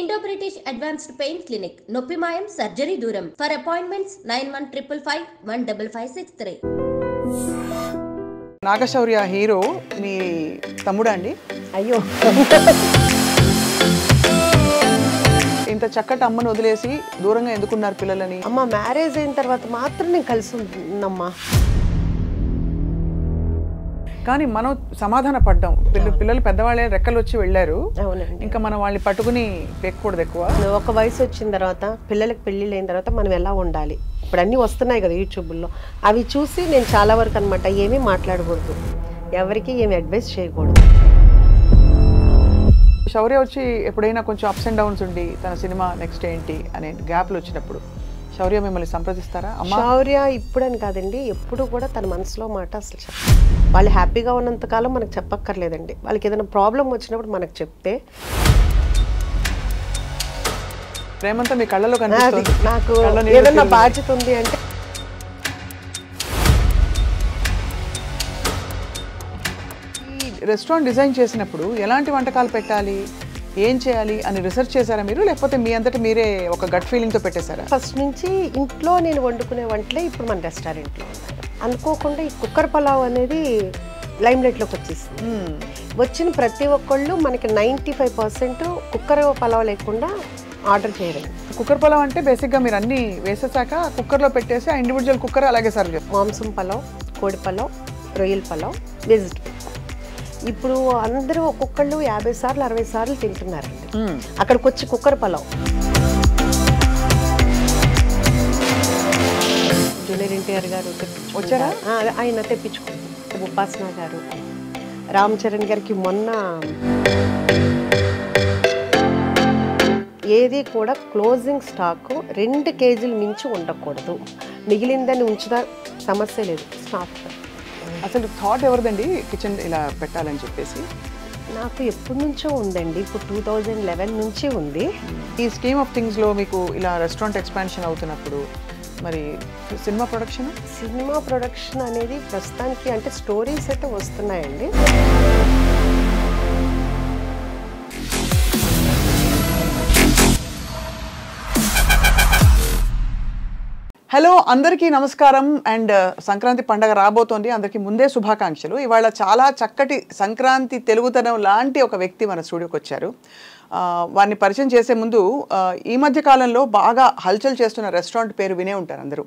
Indo-British Advanced Pain Clinic, Noppimayam Surgery Duram. For appointments 9155515563. Nagashaurya hero మీ తమ్ముడా అండి? అయ్యో ఇంత చక్కటి అమ్మను వదిలేసి దూరంగా ఎందుకున్నారు పిల్లలని? అమ్మ మ్యారేజ్ అయిన తర్వాత మాత్రం నేను కలిసి ఉంటున్నమ్మా. కానీ మనం సమాధాన పడ్డాం. పిల్లలు పెద్దవాళ్ళే రెక్కలు వచ్చి వెళ్ళారు. అవునండి. ఇంకా మనం వాళ్ళని పట్టుకుని పెక్కకూడదు ఎక్కువ. ఒక వయసు వచ్చిన తర్వాత పిల్లలకి పెళ్ళిళ్ళు అయిన తర్వాత మనం ఎలా ఉండాలి, ఇప్పుడు అన్నీ వస్తున్నాయి కదా యూట్యూబ్లో, అవి చూసి నేను చాలా వరకు అనమాట ఏమీ మాట్లాడకూడదు, ఎవరికి ఏమి అడ్వైస్ చేయకూడదు. శౌర్య వచ్చి ఎప్పుడైనా కొంచెం అప్స్ అండ్ డౌన్స్ ఉండి తన సినిమా నెక్స్ట్ ఏంటి అనే గ్యాప్లు వచ్చినప్పుడు శౌర్య మిమ్మల్ని సంప్రదిస్తారా? శౌర్య ఇప్పుడని కాదండి, ఎప్పుడు కూడా తన మనసులో మాట అసలు వాళ్ళు హ్యాపీగా ఉన్నంతకాలం మనకు చెప్పక్కర్లేదండి. వాళ్ళకి ఏదైనా ప్రాబ్లం వచ్చినప్పుడు మనకు చెప్తే ప్రేమంతా మీ కళ్ళలో కనిపిస్తుంది. నాకు ఏదైనా బాధ్యత ఉంది అంటే ఈ రెస్టారెంట్ డిజైన్ చేసినప్పుడు ఎలాంటి వంటకాలు పెట్టాలి, ఏం చేయాలి అని రీసెర్చ్ చేశారా మీరు, లేకపోతే మీ అంతటా మీరే ఒక గట్ ఫీలింగ్తో పెట్టేశారా? ఫస్ట్ నుంచి ఇంట్లో నేను వండుకునే వంటలే ఇప్పుడు మన రెస్టారెంట్లో ఉన్నాయి. అనుకోకుండా ఈ కుక్కర్ పలావ్ అనేది లైమ్ లైట్లోకి వచ్చేసింది. వచ్చిన ప్రతి ఒక్కళ్ళు మనకి 95% కుక్కర్ పలావ్ లేకుండా ఆర్డర్ చేయడం. కుక్కర్ పలావ్ అంటే బేసిక్గా మీరు అన్నీ వేసేసాక కుక్కర్లో పెట్టేసి ఆ ఇండివిజువల్ కుక్కర్ అలాగే సర్వ్ చేస్తారు. మాంసం పలావ్, కోడి పలావ్, రొయ్యల పలావ్, వెజిటబుల్. ఇప్పుడు అందరూ ఒక్కొక్కళ్ళు 50 సార్లు 60 సార్లు తింటున్నారండి. అక్కడికి వచ్చి కుక్కర్ పలావ్ జూనియర్ ఎన్టీఆర్ గారు వచ్చారా? ఆయన తెప్పించుకుంటారు. ఉపాసన గారు, రామ్ చరణ్ గారికి మొన్న ఏది కూడా క్లోజింగ్ స్టాక్ 2 కేజీలు మించి ఉండకూడదు, మిగిలిందని ఉంచుదా సమస్య లేదు. స్టాక్ అసలు థాట్ ఎవరిదండి కిచెన్ ఇలా పెట్టాలని చెప్పేసి? నాకు ఎప్పటి నుంచో ఉందండి, ఇప్పుడు 2011 నుంచి ఉంది. ఈ స్కీమ్ ఆఫ్ థింగ్స్లో మీకు ఇలా రెస్టారెంట్ ఎక్స్పాన్షన్ అవుతున్నప్పుడు మరి సినిమా ప్రొడక్షన్ అనేది ప్రస్తుతానికి అంటే స్టోరీస్ అయితే వస్తున్నాయండి. హలో అందరికీ నమస్కారం. అండ్ సంక్రాంతి పండగ రాబోతోంది, అందరికీ ముందే శుభాకాంక్షలు. ఇవాళ చాలా చక్కటి సంక్రాంతి తెలుగుతనం లాంటి ఒక వ్యక్తి మన స్టూడియోకి వచ్చారు. వారిని పరిచయం చేసే ముందు ఈ మధ్య కాలంలో బాగా హల్చల్ చేస్తున్న రెస్టారెంట్ పేరు వినే ఉంటారు అందరూ,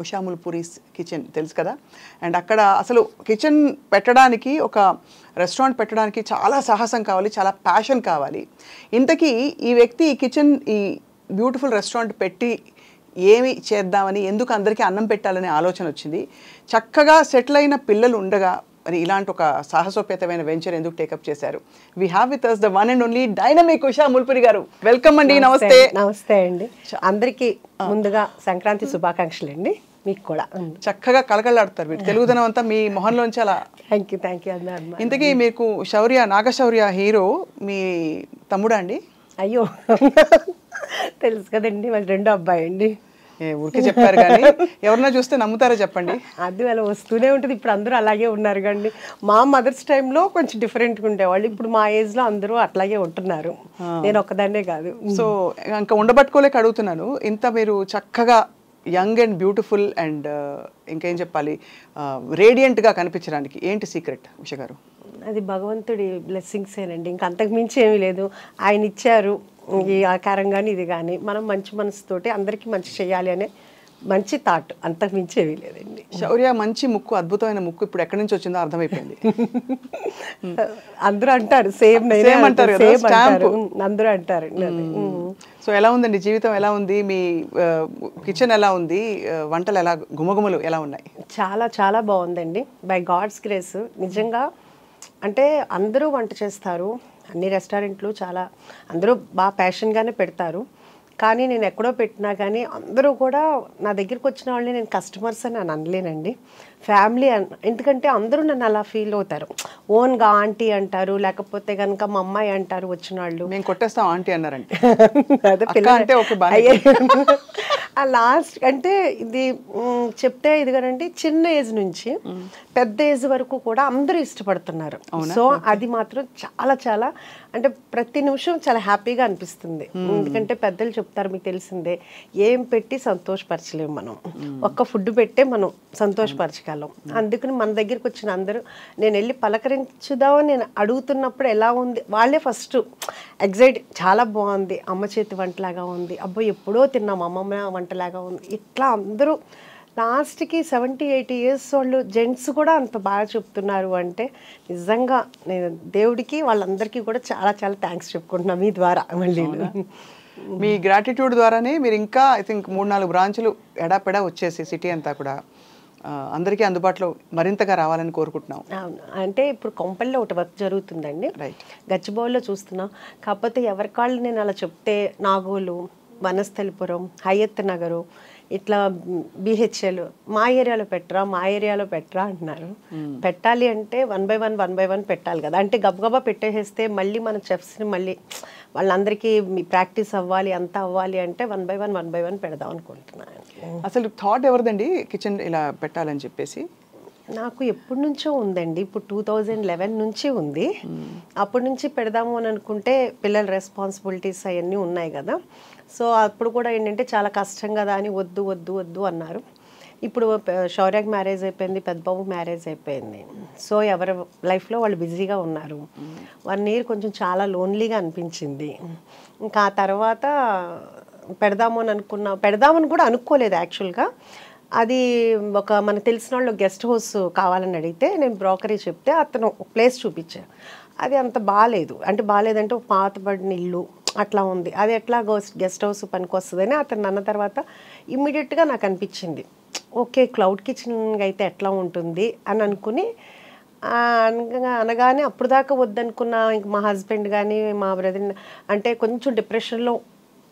ఉషాముల్ పూరీస్ కిచెన్, తెలుసు కదా. అండ్ అక్కడ అసలు కిచెన్ పెట్టడానికి, ఒక రెస్టారెంట్ పెట్టడానికి చాలా సాహసం కావాలి, చాలా ప్యాషన్ కావాలి. ఇంతకీ ఈ వ్యక్తి ఈ కిచెన్, ఈ బ్యూటిఫుల్ రెస్టారెంట్ పెట్టి ఏమి చేద్దామని, ఎందుకు అందరికీ అన్నం పెట్టాలనే ఆలోచన వచ్చింది. చక్కగా సెటిల్ అయిన పిల్లలు ఉండగా మరి ఇలాంటి ఒక సాహసోపేతమైన వెంచర్ ఎందుకు టేకప్ చేశారు? We have with us the one and only dynamic Usha Mulpuri గారు. వెల్కమ్ అండి. నమస్తే. నమస్తే అండి. అందరికీ ముందుగా సంక్రాంతి శుభాకాంక్షలు అండి. మీకు కూడా. చక్కగా కలకలాడుతారు మీరు, తెలుగుదనం అంతా మీ మొహంలోంచి అలా. Thank you. ఇంతకీ మీకు నాగశౌర్య హీరో మీ తమ్ముడా అండి? అయ్యో తెలుసు కదండి, వాళ్ళ రెండో అబ్బాయి అండి. ఊరికే చెప్పారు కానీ ఎవరన్నా చూస్తే నమ్ముతారా చెప్పండి? అది అలా వస్తూనే ఉంటుంది. ఇప్పుడు అందరూ అలాగే ఉన్నారు కండి. మా మదర్స్ టైంలో కొంచెం డిఫరెంట్గా ఉండేవాళ్ళు, ఇప్పుడు మా ఏజ్లో అందరూ అట్లాగే ఉంటున్నారు. నేను ఒక్కదాన్నే కాదు. సో ఇంకా ఉండబట్టుకోలేక అడుగుతున్నాను. ఇంత మీరు చక్కగా యంగ్ అండ్ బ్యూటిఫుల్ అండ్ ఇంకేం చెప్పాలి, రేడియంట్గా కనిపించడానికి ఏంటి సీక్రెట్ ఉష గారు? అది భగవంతుడి బ్లెస్సింగ్సేనండి, ఇంకా అంతకు మించి ఏమీ లేదు. ఆయన ఇచ్చారు ఈ ఆకారం కానీ ఇది కానీ, మనం మంచి మనసుతోటి అందరికీ మంచి చేయాలి అనే మంచి థాట్, అంతకు మించి ఏమీ లేదండి. శౌర్య మంచి ముక్కు, అద్భుతమైన ముక్కు ఇప్పుడు ఎక్కడి నుంచి వచ్చిందో అర్థమైపోయింది. అందరూ అంటారు, సేమ్ అంటారు, అందరూ అంటారు. సో ఎలా ఉందండి జీవితం, ఎలా ఉంది మీ కిచెన్, ఎలా ఉంది వంటలు, ఎలా గుమగుమలు ఎలా ఉన్నాయి? చాలా చాలా బాగుందండి, బై గాడ్స్ గ్రేస్. నిజంగా అంటే అందరూ వంట చేస్తారు, అన్ని రెస్టారెంట్లు చాలా అందరూ బాగా ప్యాషన్గానే పెడతారు. కానీ నేను ఎక్కడో పెట్టినా కానీ అందరూ కూడా నా దగ్గరికి వచ్చిన వాళ్ళని నేను కస్టమర్స్ అని నేను అనలేనండి, ఫ్యామిలీ ఎందుకంటే అందరూ నన్ను అలా ఫీల్ అవుతారు. ఓన్గా ఆంటీ అంటారు, లేకపోతే కనుక మా అమ్మాయి అంటారు వచ్చిన వాళ్ళు. మేము కొట్టేస్తాం ఆంటీ అన్నారంటే ఆ లాస్ట్ అంటే ఇది చెప్తే ఇదిగానండి చిన్న ఏజ్ నుంచి పెద్ద ఏజ్ వరకు కూడా అందరూ ఇష్టపడుతున్నారు. సో అది మాత్రం చాలా చాలా అంటే ప్రతి నిమిషం చాలా హ్యాపీగా అనిపిస్తుంది. ఎందుకంటే పెద్దలు చెప్తారు, మీకు తెలిసిందే, ఏం పెట్టి సంతోషపరచలేము మనం, ఒక్క ఫుడ్ పెట్టే మనం సంతోషపరచగలం. అందుకని మన దగ్గరికి వచ్చిన అందరూ నేను వెళ్ళి పలకరించుదామని నేను అడుగుతున్నప్పుడు ఎలా ఉంది వాళ్ళే ఫస్ట్ ఎగ్జైట్, చాలా బాగుంది, అమ్మ చేతి వంటలాగా ఉంది, అబ్బో ఎప్పుడో తిన్నాం అమ్మమ్మ వంటలాగా ఉంది, ఇట్లా అందరూ లాస్ట్కి 70-80 years వాళ్ళు జెంట్స్ కూడా అంత బాగా చెప్తున్నారు అంటే నిజంగా నేను దేవుడికి వాళ్ళందరికీ కూడా చాలా చాలా థ్యాంక్స్ చెప్పుకుంటున్నాను మీ ద్వారా. మళ్ళీ మీ గ్రాటిట్యూడ్ ద్వారానే మీరు ఇంకా ఐ థింక్ 3-4 బ్రాంచ్లు ఎడాపెడా వచ్చేసి సిటీ అంతా కూడా అందరికీ అందుబాటులో మరింతగా రావాలని కోరుకుంటున్నాం. అవును, అంటే ఇప్పుడు కొంపల్లో ఒకటి వర్క్ జరుగుతుందండి, గచ్చిబౌలిలో చూస్తున్నాం. కాకపోతే ఎవరికాళ్ళు నేను అలా చెప్తే నాగోలు, వనస్థలిపురం, హయత్ నగరు, ఇట్లా బిహెచ్ఎల్ మా ఏరియాలో పెట్టరా అంటున్నారు. పెట్టాలి అంటే 1 by 1 పెట్టాలి కదా. అంటే గబగబా పెట్టేసేస్తే మళ్ళీ మన చెఫ్స్ని మళ్ళీ వాళ్ళందరికీ మీ ప్రాక్టీస్ అవ్వాలి, అంతా అవ్వాలి అంటే 1 by 1 పెడదాం అనుకుంటున్నాను. అసలు థాట్ ఎవరిదండి కిచెన్ ఇలా పెట్టాలని చెప్పేసి? నాకు ఎప్పటి నుంచో ఉందండి, ఇప్పుడు 2011 నుంచి ఉంది. అప్పటి నుంచి పెడదాము అని అనుకుంటే పిల్లల రెస్పాన్సిబిలిటీస్ అవన్నీ ఉన్నాయి కదా. సో అప్పుడు కూడా ఏంటంటే చాలా కష్టం కదా అని వద్దు వద్దు వద్దు అన్నారు. ఇప్పుడు శౌర్యకి మ్యారేజ్ అయిపోయింది, పెద్దబాబు మ్యారేజ్ అయిపోయింది. సో ఎవరి లైఫ్లో వాళ్ళు బిజీగా ఉన్నారు. 1 year కొంచెం చాలా లోన్లీగా అనిపించింది. ఇంకా ఆ తర్వాత పెడదామని కూడా అనుకోలేదు యాక్చువల్గా. అది ఒక మనకు తెలిసిన వాళ్ళు గెస్ట్ హౌస్ కావాలని అడిగితే నేను బ్రోకరీ చెప్తే అతను ప్లేస్ చూపించాను. అది అంత బాగాలేదంటే ఒక పాతబడిన ఇల్లు అట్లా ఉంది, అది ఎట్లా గెస్ట్ హౌస్ పనికి వస్తుందని అతను అన్న తర్వాత ఇమ్మీడియట్గా నాకు అనిపించింది, ఓకే క్లౌడ్ కిచెన్ అయితే ఎట్లా ఉంటుంది అని అనుకుని అనగానే అప్పుడు దాకా వద్దనుకున్న ఇంక మా హస్బెండ్ కానీ మా బ్రదర్ అంటే కొంచెం డిప్రెషన్లో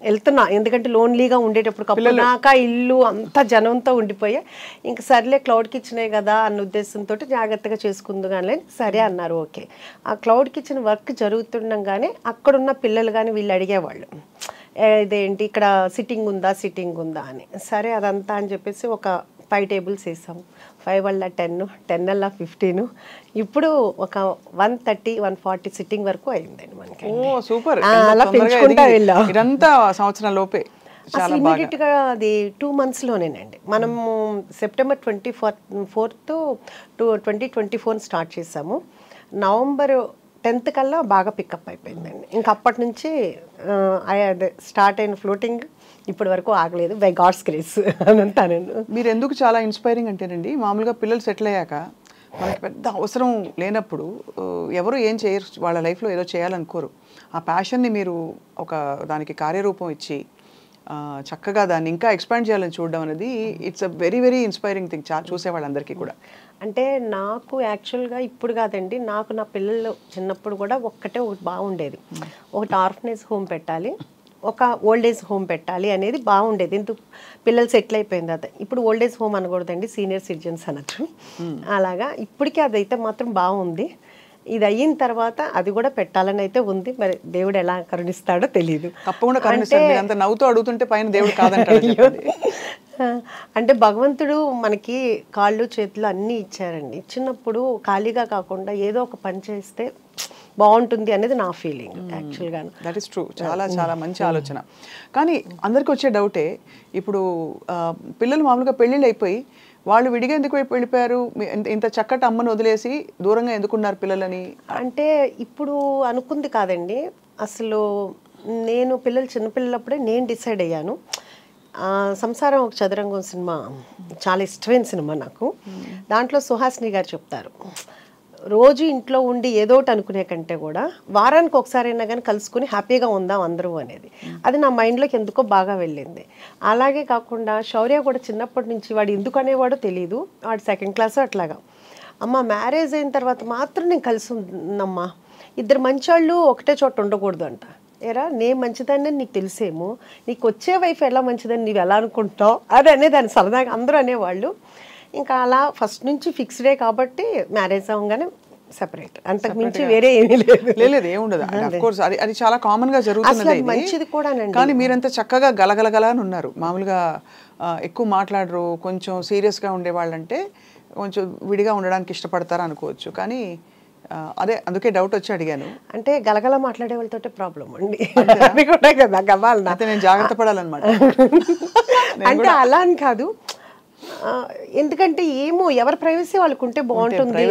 వెళ్తున్నా, ఎందుకంటే లోన్లీగా ఉండేటప్పుడు కప్పునాక ఇల్లు అంతా జనంతో ఉండిపోయా. ఇంక సర్లే క్లౌడ్ కిచెనే కదా అన్న ఉద్దేశంతో జాగ్రత్తగా చేసుకుందు కానీ సరే అన్నారు. ఓకే, ఆ క్లౌడ్ కిచెన్ వర్క్ జరుగుతుండగానే అక్కడున్న పిల్లలు కానీ వీళ్ళు అడిగేవాళ్ళు, ఇదేంటి ఇక్కడ సిట్టింగ్ ఉందా అని. సరే అదంతా అని చెప్పేసి ఒక 5 tables వేసాము. 5 వల్ల 10, 10 వల్ల 15, ఇప్పుడు ఒక 130-140 సిట్టింగ్ వరకు అయిందండి మనకి. సూపర్, అలా పెంచుకుంటా వెళ్ళాం. ఇదంతా సంవత్సరం లోపే ఇమీడియట్గా అది 2 monthsలోనేనండి. మనము సెప్టెంబర్ 24th 2024 స్టార్ట్ చేసాము. నవంబర్ 10th కల్లా బాగా పికప్ అయిపోయిందండి. ఇంకా అప్పటి నుంచి స్టార్ట్ అయిన ఫ్లోటింగ్ ఇప్పటి వరకు ఆగలేదు, బై గాడ్స్ గ్రేస్ అని అంటానండి. మీరు ఎందుకు చాలా ఇన్స్పైరింగ్ అంటేనండి, మామూలుగా పిల్లలు సెటిల్ అయ్యాక మనకి పెద్ద అవసరం లేనప్పుడు ఎవరు ఏం చేయరు, వాళ్ళ లైఫ్లో ఏదో చేయాలనుకోరు. ఆ ప్యాషన్ని మీరు ఒక దానికి కార్యరూపం ఇచ్చి చక్కగా దాన్ని ఇంకా ఎక్స్పాండ్ చేయాలని చూడడం అనేది it's a very very inspiring thing చూసే వాళ్ళందరికీ కూడా. అంటే నాకు యాక్చువల్గా ఇప్పుడు కాదండి, నాకు నా పిల్లలు చిన్నప్పుడు కూడా ఒకటి బాగుండేది, ఒకటి ఆర్ఫనేజ్ హోమ్ పెట్టాలి, ఒక ఓల్డ్ ఏజ్ హోమ్ పెట్టాలి అనేది బాగుండేది. ఎందుకు పిల్లలు సెటిల్ అయిపోయింది అది. ఇప్పుడు ఓల్డ్ ఏజ్ హోమ్ అనకూడదండి, సీనియర్ సిటిజన్స్ అనొచ్చు. అలాగా ఇప్పటికీ అదైతే మాత్రం బాగుంది. ఇది అయిన తర్వాత అది కూడా పెట్టాలని అయితే ఉంది, మరి దేవుడు ఎలా కరుణిస్తాడో తెలియదు. తప్పకుండా కరుణిస్తాడు. నవ్వుతూ అడుగుతుంటే పైన దేవుడు కాదంటాడు. అంటే భగవంతుడు మనకి కాళ్ళు చేతులు అన్నీ ఇచ్చారండి. ఇచ్చినప్పుడు ఖాళీగా కాకుండా ఏదో ఒక పని చేస్తే బాగుంటుంది అనేది నా ఫీలింగ్ యాక్చువల్గా. దట్ ఈస్ ట్రూ, చాలా చాలా మంచి ఆలోచన. కానీ అందరికి వచ్చే డౌటే, ఇప్పుడు పిల్లలు మామూలుగా పెళ్ళిళ్ళు అయిపోయి వాళ్ళు విడిగా ఎందుకు వెళ్ళిపోయారు, ఇంత చక్కటి అమ్మను వదిలేసి దూరంగా ఎందుకున్నారు పిల్లలని? అంటే ఇప్పుడు అనుకుంది కాదండి, అసలు నేను పిల్లలు చిన్నపిల్లలప్పుడే నేను డిసైడ్ అయ్యాను. సంసారం ఒక చదరంగం సినిమా చాలా ఇష్టమైన సినిమా నాకు. దాంట్లో సుహాసిని గారు చెప్తారు, రోజు ఇంట్లో ఉండి ఏదో ఒకటి అనుకునే కంటే కూడా వారానికి ఒకసారి అయినా కానీ కలుసుకుని హ్యాపీగా ఉందాం అందరూ అనేది. అది నా మైండ్లోకి ఎందుకో బాగా వెళ్ళింది. అలాగే కాకుండా శౌర్య కూడా చిన్నప్పటి నుంచి వాడు ఎందుకు అనేవాడో తెలియదు, వాడు 2nd class అట్లాగా, అమ్మ మ్యారేజ్ అయిన తర్వాత మాత్రం నేను కలిసి ఉందమ్మా, 2 మంచోళ్ళు ఒకటే చోట ఉండకూడదు అంట. ఏరా నేను మంచిదాన్ని నీకు తెలిసేమో, నీకు వచ్చే వైఫ్ ఎలా మంచిదని నీవు ఎలా అనుకుంటావు అది అనేదాన్ని సరదాగా అందరూ అనేవాళ్ళు. ఇంకా అలా ఫస్ట్ నుంచి ఫిక్స్డే కాబట్టి మ్యారేజ్ అవ్వగానే సెపరేట్, అంతకు మించి వేరే ఏమీ లేదు. లేదు ఏముండదు. అఫ్ కోర్స్ అది చాలా కామన్ గా జరుగుతున్నది, మంచిది కూడానండి. కానీ మీరంత చక్కగా గలగలగలా అని ఉన్నారు. మామూలుగా ఎక్కువ మాట్లాడరు, కొంచెం సీరియస్ గా ఉండే వాళ్ళంటే కొంచెం విడిగా ఉండడానికి ఇష్టపడతారు అనుకోవచ్చు. కానీ అదే అందుకే డౌట్ వచ్చి అడిగాను. అంటే గలగల మాట్లాడే వాళ్ళతో ప్రాబ్లం అండి, అది కూడా కదా గవాలనా. అయితే నేను జాగ్రత్త పడాలన్నమాట. అంటే అలా అని కాదు, ఎందుకంటే ఏమో ఎవరి ప్రైవసీ వాళ్ళకు ఉంటే బాగుంటుంది,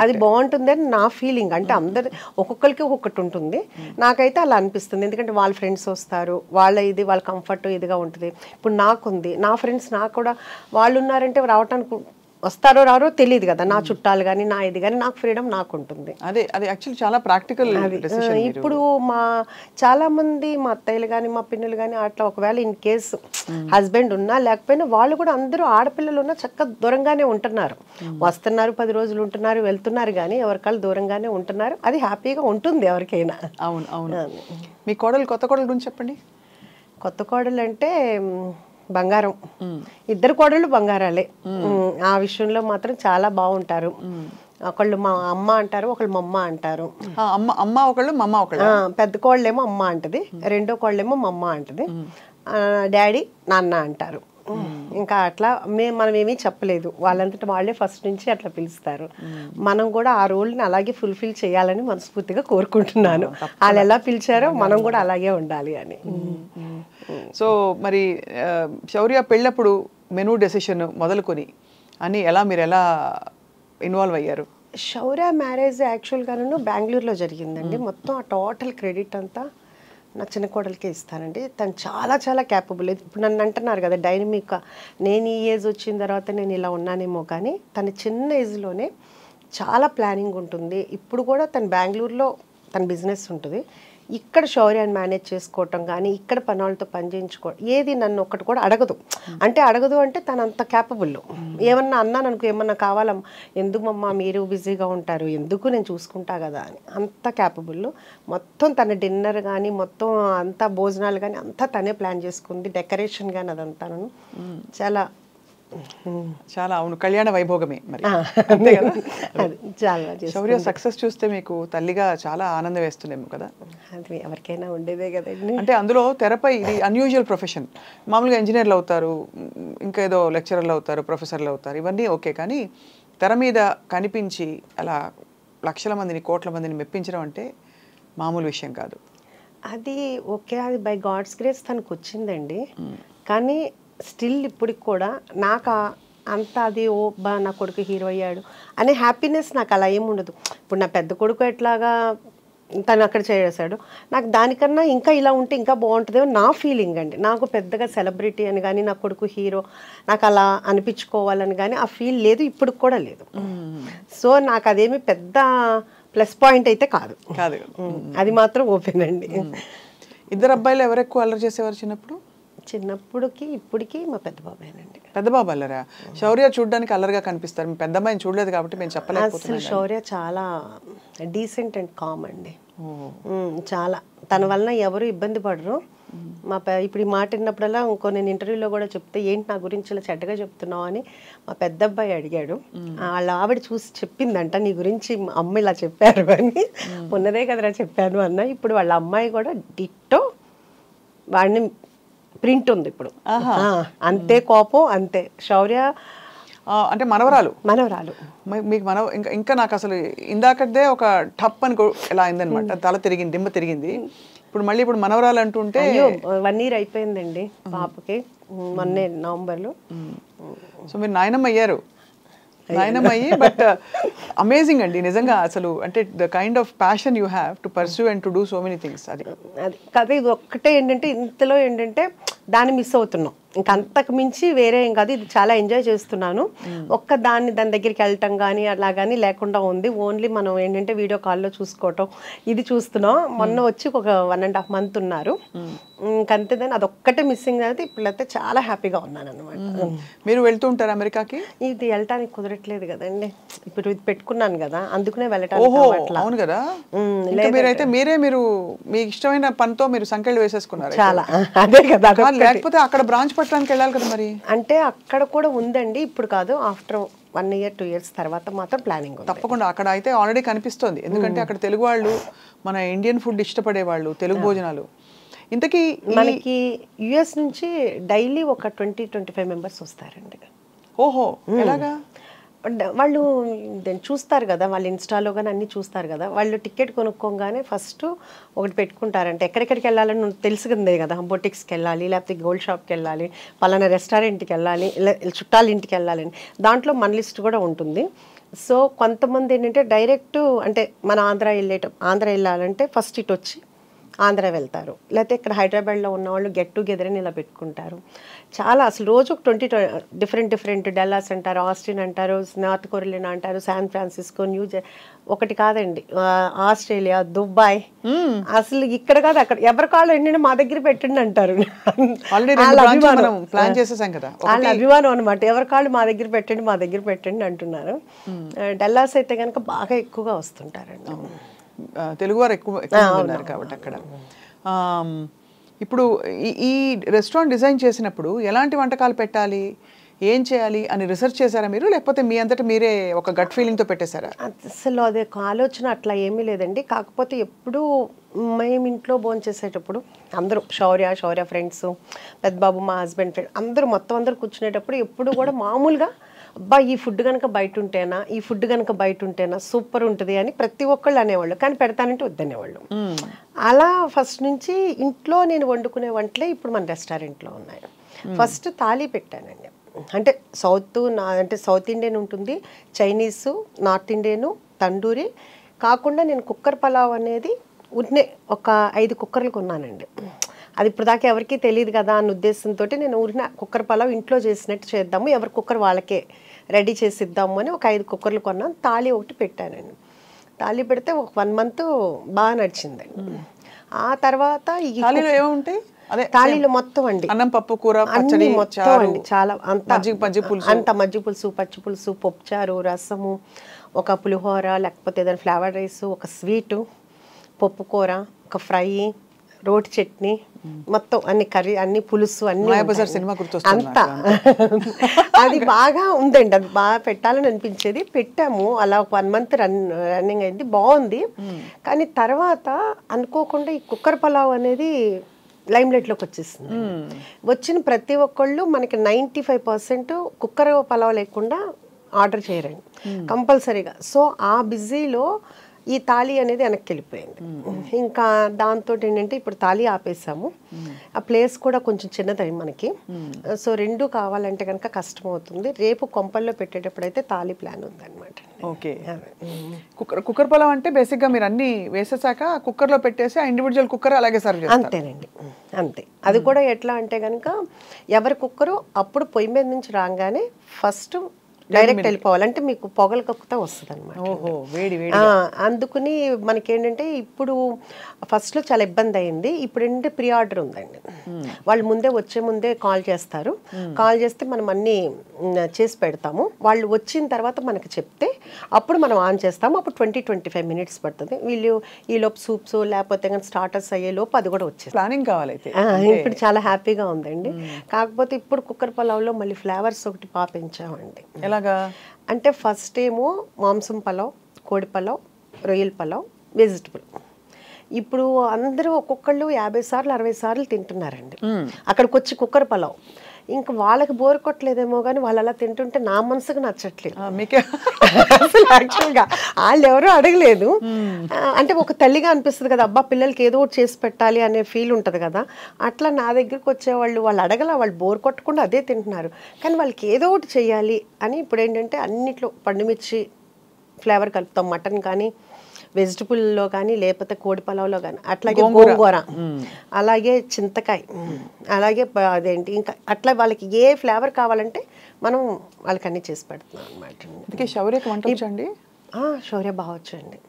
అది బాగుంటుంది అని నా ఫీలింగ్. అంటే అందరు ఒక్కొక్కరికి ఒక్కొక్కటి ఉంటుంది, నాకైతే అలా అనిపిస్తుంది. ఎందుకంటే వాళ్ళ ఫ్రెండ్స్ వస్తారు, వాళ్ళ కంఫర్ట్ ఇదిగా ఉంటుంది. ఇప్పుడు నాకుంది, నా ఫ్రెండ్స్ నాకు కూడా వాళ్ళు ఉన్నారంటే రావటానికి వస్తారో రారో తెలియదు కదా, నా చుట్టాలు కానీ నా ఇది కానీ, నాకు ఫ్రీడమ్ నాకు ఉంటుంది. అదే అది యాక్చువల్లీ చాలా ప్రాక్టికల్ డెసిషన్. ఇప్పుడు చాలా మంది మా అత్తయ్యలు కానీ మా పిన్నులు కానీ అట్లా ఒకవేళ ఇన్ కేసు హస్బెండ్ ఉన్నా లేకపోయినా వాళ్ళు కూడా అందరూ ఆడపిల్లలు ఉన్నా చక్కగా దూరంగానే ఉంటున్నారు, వస్తున్నారు 10 రోజులు ఉంటున్నారు వెళ్తున్నారు, కానీ ఎవరికాళ్ళు దూరంగానే ఉంటున్నారు. అది హ్యాపీగా ఉంటుంది ఎవరికైనా. అవును అవును. మీ కోడలు, కొత్త కోడలు గురించి చెప్పండి. కొత్త కోడలు అంటే బంగారం, ఇద్దరు కోడళ్ళు బంగారాలే. ఆ విషయంలో మాత్రం చాలా బాగుంటారు. ఒకళ్ళు మా అమ్మ అంటారు, ఒకళ్ళు మమ్మ అంటారు. అమ్మ ఒకళ్ళు మమ్మ ఒకళ్ళు. పెద్ద కోళ్ళేమో అమ్మ అంటది, రెండో కోళ్ళేమో మమ్మ అంటది, డాడీ నాన్న అంటారు. ఇంకా అట్లా మనం ఏమీ చెప్పలేదు, వాళ్ళంతటా వాళ్ళే ఫస్ట్ నుంచి అట్లా పిలుస్తారు. మనం కూడా ఆ రోల్ని అలాగే ఫుల్ఫిల్ చేయాలని మనస్ఫూర్తిగా కోరుకుంటున్నాను. వాళ్ళు ఎలా పిలిచారో మనం కూడా అలాగే ఉండాలి అని. సో మరి శౌర్య పెళ్ళప్పుడు మెనూ డెసిషన్ మొదలుకొని అని మీరు ఎలా ఇన్వాల్వ్ అయ్యారు? శౌర్య మ్యారేజ్ యాక్చువల్గాను బెంగళూరులో జరిగిందండి. మొత్తం ఆ టోటల్ క్రెడిట్ అంతా నా చిన్న కోడలికే ఇస్తానండి. తను చాలా చాలా క్యాపబుల్. ఇప్పుడు నన్ను అంటున్నారు కదా డైనమిక్, నేను ఈ ఏజ్ వచ్చిన తర్వాత నేను ఇలా ఉన్నానేమో, కానీ తన చిన్న ఏజ్లోనే చాలా ప్లానింగ్ ఉంటుంది. ఇప్పుడు కూడా తను బెంగళూరులో తన బిజినెస్ ఉంటుంది, ఇక్కడ శౌర్యాన్ని మేనేజ్ చేసుకోవటం కానీ ఇక్కడ పనులతో పని చేయించుకోవడం, ఏది నన్ను ఒక్కటి కూడా అడగదు. అంటే తను అంత క్యాపబుల్. ఏమన్నా అన్నాను అనుకో, ఏమన్నా కావాలమ్మా, ఎందుకు అమ్మా మీరు బిజీగా ఉంటారు, ఎందుకు నేను చూసుకుంటా కదా అని, అంత క్యాపబుల్. మొత్తం తన డిన్నర్ కానీ మొత్తం అంతా భోజనాలు కానీ అంతా తనే ప్లాన్ చేసుకుంది, డెకరేషన్ కానీ అదంతా చాలా చాలా. అవును, కళ్యాణ వైభోగమే మరి, అంతే కదా. శౌర్య సక్సెస్ చూస్తే మీకు తల్లిగా చాలా ఆనందం వేస్తుందేమో కదా. అది ఎవరికైనా ఉండేదే కదండి. అంటే అందులో తెరపై ఇది అన్యూజువల్ ప్రొఫెషన్. మామూలుగా ఇంజనీర్లు అవుతారు, ఇంకా ఏదో లెక్చరర్లు అవుతారు, ప్రొఫెసర్లు అవుతారు, ఇవన్నీ ఓకే. కానీ తెర మీద కనిపించి అలా లక్షల మందిని, కోట్ల మందిని మెప్పించడం అంటే మామూలు విషయం కాదు. అది ఓకే, అది బై గాడ్స్ గ్రేస్ తనకు వచ్చిందండి. కానీ స్టిల్ ఇప్పటికి కూడా నాకు అంత అది నా కొడుకు హీరో అయ్యాడు అనే హ్యాపీనెస్ నాకు అలా ఏముండదు. ఇప్పుడు నా పెద్ద కొడుకు ఎట్లాగా తను అక్కడ చేసాడు, నాకు దానికన్నా ఇంకా ఇలా ఉంటే ఇంకా బాగుంటుందేమో నా ఫీలింగ్ అండి. నాకు పెద్దగా సెలబ్రిటీ అని కానీ నా కొడుకు హీరో నాకు అలా అనిపించుకోవాలని కానీ ఆ ఫీల్ లేదు, ఇప్పుడు కూడా లేదు. సో నాకు అదేమి పెద్ద ప్లస్ పాయింట్ అయితే కాదు, అది మాత్రం ఓపెన్ అండి. ఇద్దరు అబ్బాయిలు ఎవరు ఎక్కువ అల్లరి చేసేవారు చిన్నప్పుడు? చిన్నప్పుడుకి ఇప్పటికి మా పెద్ద బాబాయేనండి. పెద్ద బాబు అల్లరా? శౌర్య చూడడానికి అల్లరిగా కనిపిస్తారు, మీ పెద్ద అమ్మాయిని చూడలేదు కాబట్టి మేము చెప్పలేకపోతున్నాం. అసలు శౌర్య చాలా డీసెంట్ అండ్ కామ్ అండి, చాలా. తన వలన ఎవరు ఇబ్బంది పడరు. ఇప్పుడు ఈ మాట విన్నప్పుడల్లా నేను ఇంటర్వ్యూలో కూడా చెప్తే ఏంటి నా గురించి ఇలా చెడ్డగా చెప్తున్నావు అని మా పెద్ద అబ్బాయి అడిగాడు. వాళ్ళ ఆవిడ చూసి చెప్పిందంట, నీ గురించి అమ్మ ఇలా చెప్పారు అని. ఉన్నదే కదరా చెప్పాను అన్న. ఇప్పుడు వాళ్ళ అమ్మాయి కూడా డిట్టో వాడిని ప్రింట్ ఉంది ఇప్పుడు, అంతే కోపం అంతే. శౌర్య అంటే మనవరాలు మీకు ఇంకా నాకు అసలు ఇందాకదే ఒక టప్ అని ఎలా అయిందనమాట, తల తిరిగింది, దిమ్మ తిరిగింది. ఇప్పుడు మనవరాలు అంటుంటే 1 year అయిపోయిందండి పాపకి, మొన్నే నవంబర్లో. సో మీరు నాయనమ్మ అయ్యారు, బట్ అమేజింగ్ అండి నిజంగా. అసలు అంటే the kind of passion you have to pursue and to do so many things. అది కదా, ఇది ఒక్కటే ఏంటంటే ఇంతలో ఏంటంటే దాన్ని మిస్ అవుతున్నాం, ఇంకా అంతకు మించి వేరే ఏం కాదు. ఇది చాలా ఎంజాయ్ చేస్తున్నాను. దాని దగ్గరికి వెళ్ళటం కానీ అలా కానీ లేకుండా ఉంది. ఓన్లీ మనం ఏంటంటే వీడియో కాల్లో చూసుకోవటం ఇది చూస్తున్నాం. మొన్న వచ్చి ఒక 1.5 months ఉన్నారు, ఇంకంతేదాన్ని అదొక్కటే మిస్సింగ్ అయితే. ఇప్పుడైతే చాలా హ్యాపీగా ఉన్నాను అనమాట. మీరు వెళ్తూ ఉంటారు అమెరికాకి? ఇది వెళ్ళటానికి కుదరట్లేదు కదండి, ఇప్పుడు ఇది పెట్టుకున్నాను కదా, అందుకనే వెళ్ళటానికి. అవును కదా, మీరైతే మీరు మీకు ఇష్టమైన పనితో మీరు సంఖ్యలు వేసేసుకున్నారు చాలా. అదే కదా, లేకపోతే అక్కడ బ్రాంచ్ పట్టడానికి వెళ్ళాలి కదా మరి. అంటే అక్కడ కూడా ఉందండి, ఇప్పుడు కాదు, ఆఫ్టర్ 1 year 2 years తర్వాత మాత్రం ప్లానింగ్ ఉంది. తప్పకుండా అక్కడ అయితే ఆల్రెడీ కనిపిస్తోంది. ఎందుకంటే అక్కడ తెలుగు వాళ్ళు, మన ఇండియన్ ఫుడ్ ఇష్టపడే వాళ్ళు, తెలుగు భోజనాలు. ఇంతకీ మనకి యుఎస్ నుంచి డైలీ ఒక 20-25 మెంబర్స్ వస్తారండి. ఓహో, ఎలాగా? వాళ్ళు చూస్తారు కదా, వాళ్ళు ఇన్స్టాలో కానీ అన్నీ చూస్తారు కదా, వాళ్ళు టికెట్ కొనుక్కోగానే ఫస్ట్ ఒకటి పెట్టుకుంటారంటే ఎక్కడెక్కడికి వెళ్ళాలని తెలిసిందే కదా, బొటిక్స్కి వెళ్ళాలి, లేకపోతే గోల్డ్ షాప్కి వెళ్ళాలి, పలానా రెస్టారెంట్కి వెళ్ళాలి, చుట్టాల ఇంటికి వెళ్ళాలని. దాంట్లో మన లిస్ట్ కూడా ఉంటుంది. సో కొంతమంది ఏంటంటే డైరెక్ట్ అంటే మన ఆంధ్ర వెళ్ళాలంటే ఫస్ట్ ఇటు వచ్చి ఆంధ్ర వెళ్తారు, లేకపోతే ఇక్కడ హైదరాబాద్లో ఉన్న వాళ్ళు గెట్ టుగెదర్ అని ఇలా పెట్టుకుంటారు. చాలా అసలు రోజు 20 డిఫరెంట్ డల్లాస్ అంటారు, ఆస్టిన్ అంటారు, నార్త్ కొరియా అంటారు, శాన్ ఫ్రాన్సిస్కో, ఒకటి కాదండి, ఆస్ట్రేలియా, దుబాయ్, అసలు ఇక్కడ కాదు అక్కడ ఎవరి కాళ్ళు ఏంటంటే మా దగ్గర పెట్టండి అంటారు. వాళ్ళ అభిమానం అనమాట, ఎవరి కాళ్ళు మా దగ్గర పెట్టండి అంటున్నారు. డల్లాస్ అయితే కనుక బాగా ఎక్కువగా వస్తుంటారండి, తెలుగువారు ఎక్కువ ఉన్నారు కాబట్టి అక్కడ. ఇప్పుడు ఈ రెస్టారెంట్ డిజైన్ చేసినప్పుడు ఎలాంటి వంటకాలు పెట్టాలి, ఏం చేయాలి అని రీసెర్చ్ చేశారా మీరు, లేకపోతే మీ అంతటా మీరే ఒక గట్ ఫీలింగ్తో పెట్టేశారా? అసలు అదే ఆలోచన అట్లా ఏమీ లేదండి. కాకపోతే ఎప్పుడు మేము ఇంట్లో భోజనం చేసేటప్పుడు అందరూ శౌర్య ఫ్రెండ్స్, పెద్దబాబు మా హస్బెండ్ ఫ్రెండ్ అందరూ కూర్చునేటప్పుడు ఎప్పుడు కూడా మామూలుగా అబ్బా ఈ ఫుడ్ కనుక బయట ఉంటేనా సూపర్ ఉంటుంది అని ప్రతి ఒక్కళ్ళు అనేవాళ్ళు, కానీ పెడతానంటే వద్దనేవాళ్ళు. అలా ఫస్ట్ నుంచి ఇంట్లో నేను వండుకునే వంటలే ఇప్పుడు మన రెస్టారెంట్లో ఉన్నాయి. ఫస్ట్ థాలీ పెట్టానండి, అంటే సౌత్ ఇండియన్ ఉంటుంది, చైనీసు, నార్త్ ఇండియను, తండూరి కాకుండా నేను కుక్కర్ పలావ్ అనేది ఒక 5 కుక్కర్లు కొన్నానండి. అది ఇప్పుడు దాకా ఎవరికి తెలియదు కదా అన్న ఉద్దేశంతో నేను కుక్కర్ పలావ్ ఇంట్లో చేసినట్టు చేద్దాము, ఎవరి కుక్కర్ వాళ్ళకే రెడీ చేసి ఇద్దాము అని ఒక 5 కుక్కర్లు కొన్నాను. తాళి ఒకటి పెట్టానండి. తాళి పెడితే ఒక 1 month బాగా నడిచిందండి. ఆ తర్వాత ఈ తాళీలో మొత్తం అండి అన్నం, పప్పు, కూర, అన్ని మొత్తం అండి, చాలా అంత మజ్జిగ పులుసు, పచ్చి పులుసు, పప్పుచారు, రసము, ఒక పులిహోర, లేకపోతే ఏదైనా ఫ్లేవర్ రైస్, ఒక స్వీటు, పప్పు కూర, ఒక ఫ్రై, రోటి చట్నీ, మొత్తం అన్ని కర్రీ, అన్ని పులుసు, అన్ని అంతా అది బాగా ఉందండి. అది బాగా పెట్టాలని అనిపించేది. పెట్టాము, అలా ఒక 1 month రన్నింగ్ అయింది, బాగుంది. కానీ తర్వాత అనుకోకుండా ఈ కుక్కర్ పలావ్ అనేది లైమ్లైట్లోకి వచ్చేసింది. వచ్చిన ప్రతి ఒక్కళ్ళు మనకి 95% కుక్కర్ పలావ్ లేకుండా ఆర్డర్ చేయరండి కంపల్సరీగా. సో ఆ బిజీలో ఈ తాళి అనేది వెనక్కి వెళ్ళిపోయింది. ఇంకా దాంతో ఏంటంటే ఇప్పుడు తాళి ఆపేసాము. ఆ ప్లేస్ కూడా కొంచెం చిన్నది మనకి, సో 2 కావాలంటే కనుక కష్టం అవుతుంది. రేపు కొంపల్లో పెట్టేటప్పుడు అయితే తాళి ప్లాన్ ఉందన్నమాట. ఓకే, కుక్కర్ పలావ్ అంటే బేసిక్గా మీరు అన్ని వేసేసాక కుక్కర్లో పెట్టేసి ఆ ఇండివిజువల్ కుక్కర్ అలాగే సర్వ్ చేస్తారు? అంతేనండి, అంతే. అది కూడా ఎట్లా అంటే కనుక ఎవరి కుక్కరు అప్పుడు పొయ్యి మీద నుంచి రాగానే ఫస్ట్ డైరెక్ట్ వెళ్ళిపోవాలంటే మీకు పొగలు కక్కుతా వస్తుంది అనమాట. అందుకుని మనకేంటంటే ఇప్పుడు ఫస్ట్లో చాలా ఇబ్బంది అయింది. ఇప్పుడు ఏంటంటే ప్రీ ఆర్డర్ ఉందండి. వాళ్ళు వచ్చే ముందే కాల్ చేస్తారు. కాల్ చేస్తే మనం అన్నీ చేసి పెడతాము. వాళ్ళు వచ్చిన తర్వాత మనకి చెప్తే అప్పుడు మనం ఆన్ చేస్తాము. అప్పుడు 20-25 minutes పడుతుంది. వీళ్ళు ఈలోపు సూప్స్ లేకపోతే కానీ స్టార్టర్స్ అయ్యేలోపు అది కూడా వచ్చేది. ప్లానింగ్ కావాలైతే ఇప్పుడు చాలా హ్యాపీగా ఉందండి. కాకపోతే ఇప్పుడు కుక్కర్ పలావ్లో మళ్ళీ ఫ్లేవర్స్ ఒకటి పెంచామండి. అంటే ఫస్ట్ ఏమో మాంసం పలావ్, కోడి పలావ్, రొయ్యల పలావ్, వెజిటబుల్. ఇప్పుడు అందరూ ఒక్కొక్కళ్ళు 50 సార్లు 60 సార్లు తింటున్నారండి అక్కడికి వచ్చి కుక్కర్ పలావ్. ఇంకా వాళ్ళకి బోర్ కొట్టలేదేమో కానీ వాళ్ళు అలా తింటుంటే నా మనసుకు నచ్చట్లేదు. అసలు యాక్చువల్గా వాళ్ళు ఎవరూ అడగలేదు. అంటే ఒక తల్లిగా అనిపిస్తుంది కదా, అబ్బా పిల్లలకి ఏదో ఒకటి చేసి పెట్టాలి అనే ఫీల్ ఉంటుంది కదా. అట్లా నా దగ్గరికి వచ్చేవాళ్ళు అడగల, వాళ్ళు బోర్ కొట్టకుండా అదే తింటున్నారు. కానీ వాళ్ళకి ఏదో ఒకటి చెయ్యాలి అని ఇప్పుడు ఏంటంటే అన్నిట్లో పండుమిర్చి ఫ్లేవర్ కలుపుతాం, మటన్ కానీ వెజిటబుల్లో కానీ లేకపోతే కోడి పలావ్లో కానీ, అట్లాగే గోంగూర, అలాగే చింతకాయ, అలాగే అదేంటి ఇంకా అట్లా వాళ్ళకి ఏ ఫ్లేవర్ కావాలంటే మనం వాళ్ళకి అన్నీ చేసి పెడుతున్నాం అనమాట. శౌర్యకి వంట వచ్చండి? శౌర్య బాగా వచ్చండి.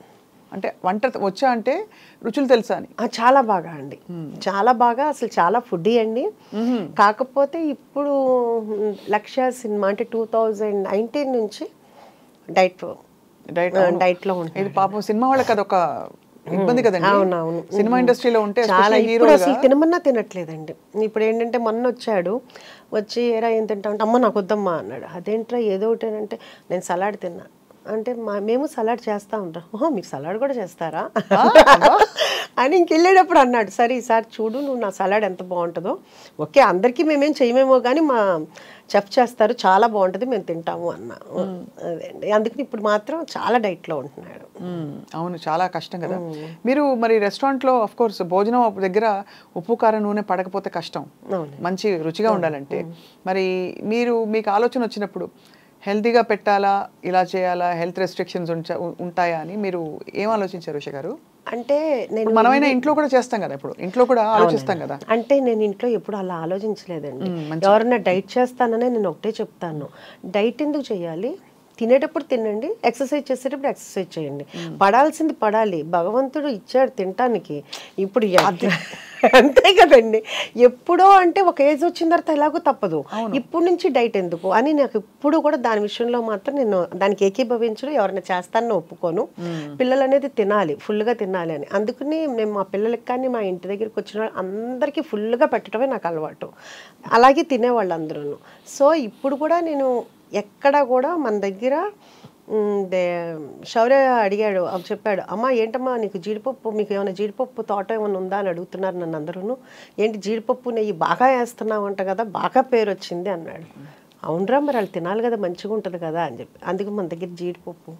అంటే వంట వచ్చా అంటే రుచులు తెలుసా అని? చాలా బాగా అండి, చాలా బాగా. అసలు చాలా ఫుడ్డీ అండి. కాకపోతే ఇప్పుడు లక్ష్య సినిమా అంటే 2019 నుంచి డైట్లో ఉంటుంది. ఇది పాపం సినిమా వాళ్ళకి అదొక ఇబ్బంది కదండి అవునవును. సినిమా ఇండస్ట్రీలో ఉంటే చాలా especially ఇప్పుడు హీరోగా. అసలు తినమన్నా తినట్లేదండి. ఇప్పుడు ఏంటంటే మొన్న వచ్చాడు, వచ్చి ఏరా ఏం తింటావు అంటే అమ్మ నాకు వద్దమ్మా అన్నాడు. అదేంట్రా ఏదో ఒకటి అంటే నేను సలాడ్ తిన్నా అంటే మేము సలాడ్ చేస్తా ఉంటాం. ఓహో మీరు సలాడ్ కూడా చేస్తారా అని ఇంకెళ్ళేటప్పుడు అన్నాడు. సరే ఈసారి చూడు నువ్వు నా సలాడ్ ఎంత బాగుంటుందో. ఓకే అందరికీ మేమేం చేయమేమో కానీ మా చెఫ్ చేస్తారు చాలా బాగుంటుంది మేము తింటాము అన్న. అదే అండి అందుకని ఇప్పుడు మాత్రం చాలా డైట్లో ఉంటున్నాడు. అవును చాలా కష్టం కదా. మీరు మరి రెస్టారెంట్లో ఆఫ్ కోర్స్ భోజనం దగ్గర ఉప్పు కారం నూనె పడకపోతే కష్టం, మంచి రుచిగా ఉండాలంటే. మరి మీకు ఆలోచన వచ్చినప్పుడు హెల్తీగా పెట్టాలా ఇలా చేయాలా హెల్త్ రెస్ట్రిక్షన్స్ ఉంటాయా అని మీరు ఏం ఆలోచించారు ఉష గారు? అంటే నేను మనమైనా ఇంట్లో కూడా చేస్తాం కదా, ఇప్పుడు ఇంట్లో కూడా ఆలోచిస్తాం కదా. అంటే నేను ఇంట్లో ఎప్పుడు అలా ఆలోచించలేదండి. ఎవరన్నా డైట్ చేస్తాననే నేను ఒకటే చెప్తాను, డైట్ ఎందుకు చేయాలి, తినేటప్పుడు తినండి, ఎక్సర్సైజ్ చేసేటప్పుడు ఎక్సర్సైజ్ చేయండి. పడాల్సింది పడాలి, భగవంతుడు ఇచ్చాడు తినటానికి. ఇప్పుడు అంతే కదండి. ఎప్పుడో అంటే ఒక ఏజ్ వచ్చిన తర్వాత ఎలాగో తప్పదు, ఇప్పుడు నుంచి డైట్ ఎందుకు అని నాకు ఇప్పుడు కూడా దాని విషయంలో మాత్రం నేను దానికి ఏకీభవించడం, ఎవరైనా చేస్తానని ఒప్పుకోను. పిల్లలు అనేది తినాలి, ఫుల్గా తినాలి అని. అందుకని నేను మా పిల్లలకి కానీ మా ఇంటి దగ్గరికి వచ్చిన అందరికీ ఫుల్గా పెట్టడమే నాకు అలవాటు. అలాగే తినేవాళ్ళు అందరూ. సో ఇప్పుడు కూడా నేను ఎక్కడ కూడా మన దగ్గర శౌర్య అడిగాడు, చెప్పాడు, అమ్మ ఏంటమ్మా నీకు జీడిపప్పు, మీకు ఏమైనా జీడిపప్పు తోట ఏమైనా ఉందా అని అడుగుతున్నారు నన్ను అందరూ. ఏంటి జీడిపప్పు నెయ్యి బాగా వేస్తున్నావు అంట కదా, బాగా పేరు వచ్చింది అన్నాడు. అవునరా మరి వాళ్ళు తినాలి కదా, మంచిగా ఉంటుంది కదా అని చెప్పి. అందుకు మన దగ్గర జీడిపప్పు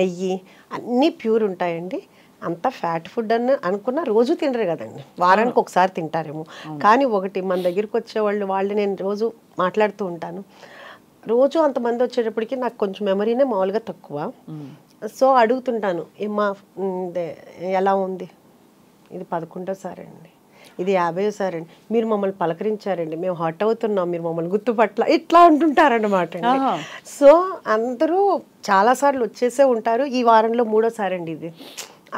నెయ్యి అన్నీ ప్యూర్ ఉంటాయండి. అంత ఫ్యాట్ ఫుడ్ అని అనుకున్న రోజు తినరు కదండి, వారానికి ఒకసారి తింటారేమో. కానీ ఒకటి మన దగ్గరికి వచ్చేవాళ్ళు నేను రోజు మాట్లాడుతూ ఉంటాను, రోజు అంతమంది వచ్చేటప్పటికి నాకు కొంచెం మెమరీనే మామూలుగా తక్కువ. సో అడుగుతుంటాను, ఏమా ఎలా ఉంది, ఇది 11వ అండి, ఇది 50వ అండి, మీరు మమ్మల్ని పలకరించారండి, మేము హర్ట్ అవుతున్నాం, మీరు మమ్మల్ని గుర్తుపట్ల, ఇట్లా అంటుంటారన్నమాట అండి. సో అందరూ చాలాసార్లు వచ్చేసే ఉంటారు, ఈ వారంలో 3వ అండి ఇది,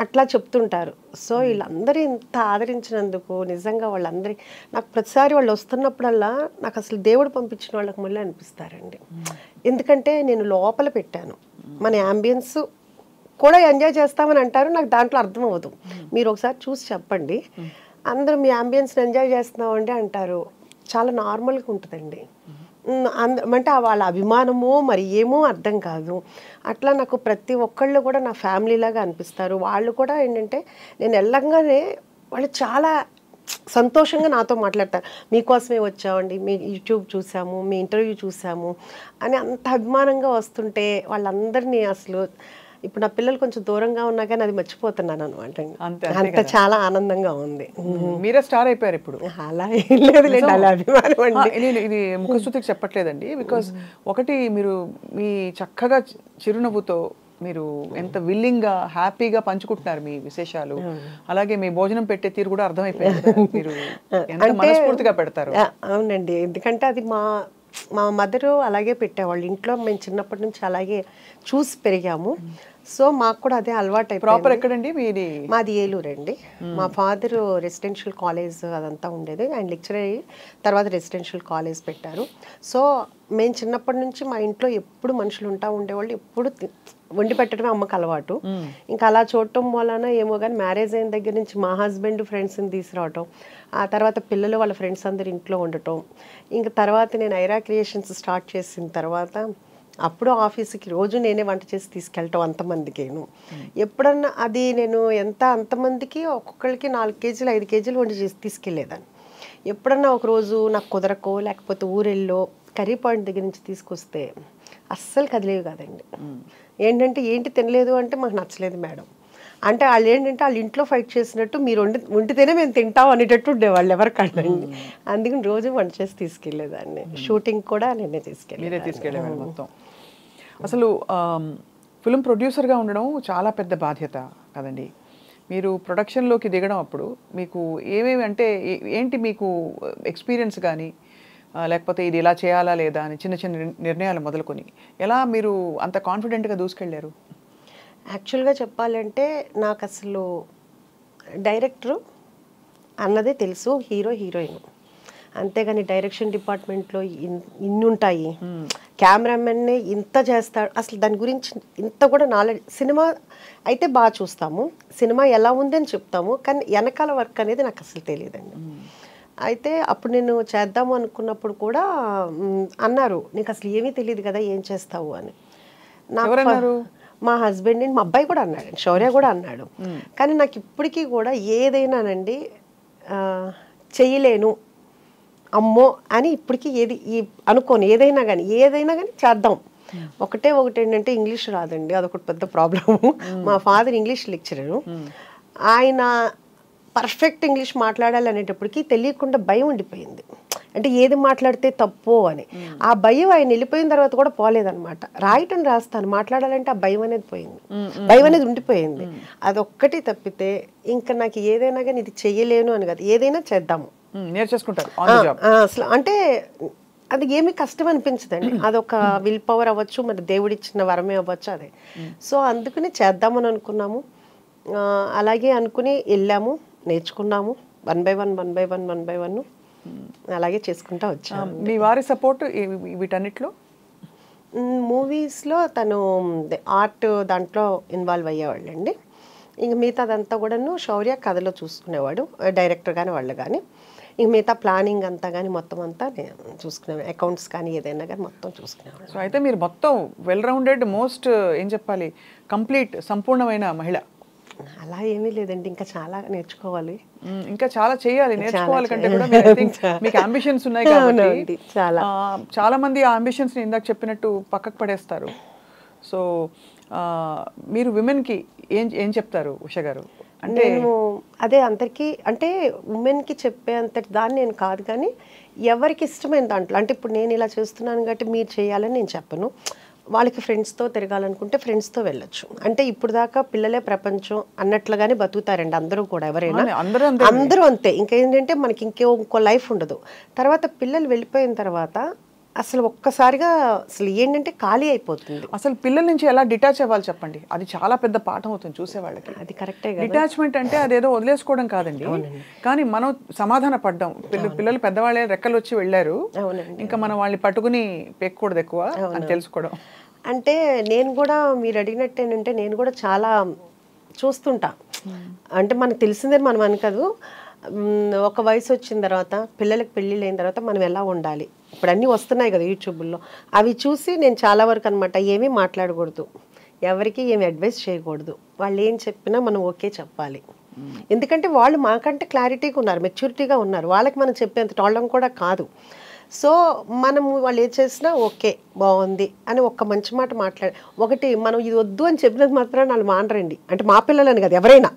అట్లా చెప్తుంటారు. సో వీళ్ళందరూ ఇంత ఆదరించినందుకు నిజంగా వాళ్ళందరి నాకు ప్రతిసారి వాళ్ళు వస్తున్నప్పుడల్లా నాకు అసలు దేవుడు పంపించిన వాళ్ళకి మళ్ళీ అనిపిస్తారండి. ఎందుకంటే నేను లోపల పెట్టాను, మన యాంబియన్స్ కూడా ఎంజాయ్ చేస్తామని అంటారు, నాకు దాంట్లో అర్థం అవ్వదు. మీరు ఒకసారి చూసి చెప్పండి, అందరూ మీ యాంబియన్స్ని ఎంజాయ్ చేస్తున్నామండి అంటారు, చాలా నార్మల్గా ఉంటుందండి. అంటే వాళ్ళ అభిమానమో మరి ఏమో అర్థం కాదు. అట్లా నాకు ప్రతి ఒక్కళ్ళు కూడా నా ఫ్యామిలీ లాగా అనిపిస్తారు. వాళ్ళు కూడా ఏంటంటే నేను వెళ్ళంగానే వాళ్ళు చాలా సంతోషంగా నాతో మాట్లాడతారు, మీకోసమే వచ్చామండి, మీ యూట్యూబ్ చూసాము, మీ ఇంటర్వ్యూ చూసాము అని అంత అభిమానంగా వస్తుంటే వాళ్ళందరినీ అసలు ఇప్పుడు నా పిల్లలు కొంచెం దూరంగా ఉన్నా కానీ అది మర్చిపోతున్నాను అనమాట. అంత చాలా ఆనందంగా ఉంది. మీరే స్టార్ అయిపోయారు ఇప్పుడు. అలా ఏం లేదు, అలా అభిమానం అండి. నేను ఇది ముఖస్తుతికి చెప్పట్లేదండి, బికాస్ ఒకటి మీరు మీ చక్కగా చిరునవ్వుతో మీరు ఎంత విల్లింగ్గా హ్యాపీగా పంచుకుంటున్నారు మీ విశేషాలు, అలాగే మీ భోజనం పెట్టే తీరు కూడా అర్థమైపోయింది, మీరు ఎంత మనస్ఫూర్తిగా పెడతారు. అవునండి, ఎందుకంటే అది మా మదరు అలాగే పెట్టేవాళ్ళు ఇంట్లో, మేము చిన్నప్పటి నుంచి అలాగే చూసి పెరిగాము. సో మాకు కూడా అదే అలవాటు అయిపోయింది. ప్రాపర్ ఎక్కడండి మీది? మాది ఏలూరు అండి. మా ఫాదర్ రెసిడెన్షియల్ కాలేజ్ అదంతా ఉండేది, ఆయన లెక్చరర్ అయ్యి తర్వాత రెసిడెన్షియల్ కాలేజ్ పెట్టారు. సో మేము చిన్నప్పటి నుంచి మా ఇంట్లో ఎప్పుడు మనుషులు ఉండేవాళ్ళు, ఎప్పుడు వండి పెట్టడమే అమ్మకు అలవాటు. ఇంకా అలా చూడటం వలన ఏమో కానీ మ్యారేజ్ అయిన దగ్గర నుంచి మా హస్బెండ్ ఫ్రెండ్స్ని తీసుకురావటం, ఆ తర్వాత పిల్లలు వాళ్ళ ఫ్రెండ్స్ అందరు ఇంట్లో ఉండటం, ఇంకా తర్వాత నేను ఐరా క్రియేషన్స్ స్టార్ట్ చేసిన తర్వాత అప్పుడు ఆఫీస్కి రోజు నేనే వంట చేసి తీసుకెళ్ళటం అంతమందికేను. ఎప్పుడన్నా అది నేను అంతమందికి ఒక్కొక్కరికి 4 కేజీలు 5 కేజీలు వండి చేసి తీసుకెళ్ళేదాన్ని. ఎప్పుడన్నా ఒకరోజు నాకు కుదరకో లేకపోతే ఊరెళ్ళో కర్రీ పాయింట్ దగ్గర నుంచి తీసుకొస్తే అస్సలు కదిలేవి కాదండి. ఏంటి తినలేదు అంటే మాకు నచ్చలేదు మేడం అంటే వాళ్ళు ఏంటంటే వాళ్ళు ఇంట్లో ఫైట్ చేసినట్టు మీరు వండితేనే మేము తింటాం అనేటట్టు ఉండేవాళ్ళు ఎవరికండి. అందుకని రోజు వంట చేసి తీసుకెళ్ళేదాన్ని. షూటింగ్ కూడా నేనే తీసుకెళ్ళేవాళ్ళు మొత్తం. అసలు ఫిల్మ్ ప్రొడ్యూసర్గా ఉండడం చాలా పెద్ద బాధ్యత కదండి. మీరు ప్రొడక్షన్లోకి దిగడం అప్పుడు మీకు ఏమేమి అంటే ఏంటి మీకు ఎక్స్పీరియన్స్ కానీ లేకపోతే ఇది ఇలా చేయాలా లేదా అని చిన్న చిన్న నిర్ణయాలు మొదలుకొని ఎలా మీరు అంత కాన్ఫిడెంట్గా దూసుకెళ్ళారు? యాక్చువల్గా చెప్పాలంటే నాకు అసలు డైరెక్టరు అన్నదే తెలుసు, హీరో హీరోయిన్, అంతేగాని డైరెక్షన్ డిపార్ట్మెంట్లో ఇన్ని ఉంటాయి కెమెరామెన్నే ఇంత చేస్తాడు, అసలు దాని గురించి ఇంత కూడా నాలెడ్జ్. సినిమా అయితే బాగా చూస్తాము, సినిమా ఎలా ఉంది అని చెప్తాము, కానీ వెనకాల వర్క్ అనేది నాకు అసలు తెలియదండి. అయితే అప్పుడు నేను చేద్దాము అనుకున్నప్పుడు కూడా అన్నారు, నీకు అసలు ఏమీ తెలియదు కదా, ఏం చేస్తావు అని. నాకు మా హస్బెండ్ మా అబ్బాయి కూడా అన్నాడు, శౌర్య కూడా అన్నాడు. కానీ నాకు ఇప్పటికీ కూడా ఏదైనానండి చెయ్యలేను అమ్మో అని ఇప్పటికీ అనుకోను. ఏదైనా కానీ చేద్దాం. ఒకటి ఏంటంటే ఇంగ్లీష్ రాదండి, అదొకటి పెద్ద ప్రాబ్లము. మా ఫాదర్ ఇంగ్లీష్ లెక్చరరు, ఆయన పర్ఫెక్ట్ ఇంగ్లీష్ మాట్లాడాలి అనేటప్పటికి తెలియకుండా భయం ఉండిపోయింది. అంటే ఏది మాట్లాడితే తప్పు అని. ఆ భయం ఆయన వెళ్ళిపోయిన తర్వాత కూడా పోలేదనమాట. రాయటం రాస్తాను, మాట్లాడాలంటే ఆ భయం అనేది పోయింది, భయం అనేది ఉండిపోయింది. అదొక్కటి తప్పితే ఇంకా నాకు ఏదైనా కానీ ఇది చెయ్యలేను అని కాదు, ఏదైనా చేద్దాము నేర్చేసుకుంటారు అసలు. అంటే అది ఏమి కష్టం అనిపించదండి, అదొక విల్ పవర్ అవ్వచ్చు, మరి దేవుడిచ్చిన వరమే అవ్వచ్చు అదే. సో అందుకని చేద్దామని అనుకున్నాము. అలాగే అనుకుని వెళ్ళాము, నేర్చుకున్నాము, 1 by 1 అలాగే చేసుకుంటా వచ్చాము. మీ వారి సపోర్ట్ వీటన్నిటిలో? మూవీస్లో తను ఆర్ట్ దాంట్లో ఇన్వాల్వ్ అయ్యేవాళ్ళండి. ఇంక మిగతాదంతా కూడాను శౌర్య కథలో చూసుకునేవాడు, డైరెక్టర్ కానీ వాళ్ళు కానీ. ఇంక మిగతా ప్లానింగ్ అంతా కానీ మొత్తం అంతా నేను చూసుకునేవాడు, అకౌంట్స్ కానీ ఏదైనా కానీ మొత్తం చూసుకునేవాడు. సో అయితే మీరు మొత్తం వెల్ రౌండెడ్, మోస్ట్ ఏం చెప్పాలి, కంప్లీట్ సంపూర్ణమైన మహిళ. అలా ఏమీ లేదండి, ఇంకా చాలా నేర్చుకోవాలి, ఇంకా చాలా చేయాలి. నేర్చుకోవాలి కంటే కూడా మీకు అంబిషన్స్ ఉన్నాయి కాబట్టి చాలా మంది ఆ అంబిషన్స్ ని ఇందాక చెప్పినట్టు పక్కకు పడేస్తారు. సో మీరు విమెన్కి ఏం చెప్తారు ఉష గారు? అంటే నేను అదే అందరికీ, అంటే ఉమెన్కి చెప్పే అంతటి దాన్ని నేను కాదు, కానీ ఎవరికి ఇష్టమైన దాంట్లో, అంటే ఇప్పుడు నేను ఇలా చేస్తున్నాను కాబట్టి మీరు చేయాలని నేను చెప్పను. వాళ్ళకి ఫ్రెండ్స్తో తిరగాలనుకుంటే ఫ్రెండ్స్తో వెళ్ళొచ్చు. అంటే ఇప్పుడు దాకా పిల్లలే ప్రపంచం అన్నట్లుగానే బతుకుతారండి అందరూ కూడా, ఎవరైనా అందరూ అంతే. ఇంకేంటంటే మనకి ఇంకో లైఫ్ ఉండదు. తర్వాత పిల్లలు వెళ్ళిపోయిన తర్వాత అసలు ఒక్కసారిగా అసలు ఏంటంటే ఖాళీ అయిపోతుంది. అసలు పిల్లల నుంచి ఎలా డిటాచ్ అవ్వాలి చెప్పండి, అది చాలా పెద్ద పాఠం అవుతుంది చూసే వాళ్ళకి. అది కరెక్టే. డిటాచ్మెంట్ అంటే అదేదో వదిలేసుకోవడం కాదండి, కానీ మనం సమాధాన పడ్డాం. పిల్లలు పెద్దవాళ్ళే రెక్కలు వచ్చి వెళ్ళారు, ఇంకా మనం వాళ్ళని పట్టుకుని పెక్కకూడదు ఎక్కువ అని తెలుసుకోవడం. అంటే నేను కూడా మీరు అడిగినట్టు ఏంటంటే నేను కూడా చాలా చూస్తుంటా. అంటే మనకు తెలిసిందే మనం అనుకోదు, ఒక వయసు వచ్చిన తర్వాత పిల్లలకి పెళ్ళిళ్ళు అయిన తర్వాత మనం ఎలా ఉండాలి, ఇప్పుడు అన్నీ వస్తున్నాయి కదా యూట్యూబ్లో, అవి చూసి నేను చాలా వరకు అనమాట ఏమీ మాట్లాడకూడదు, ఎవరికి ఏమి అడ్వైస్ చేయకూడదు. వాళ్ళు ఏం చెప్పినా మనం ఓకే చెప్పాలి. ఎందుకంటే వాళ్ళు మాకంటే క్లారిటీగా ఉన్నారు, మెచ్యూరిటీగా ఉన్నారు, వాళ్ళకి మనం చెప్పేంత టోళ్ళం కూడా కాదు. సో మనము వాళ్ళు ఏం చేసినా ఓకే బాగుంది అని ఒక్క మంచి మాట ఒకటి మనం ఇది వద్దు అని చెప్పినది మాత్రం వాళ్ళు మానరండి, అంటే మా పిల్లలని కదా ఎవరైనా.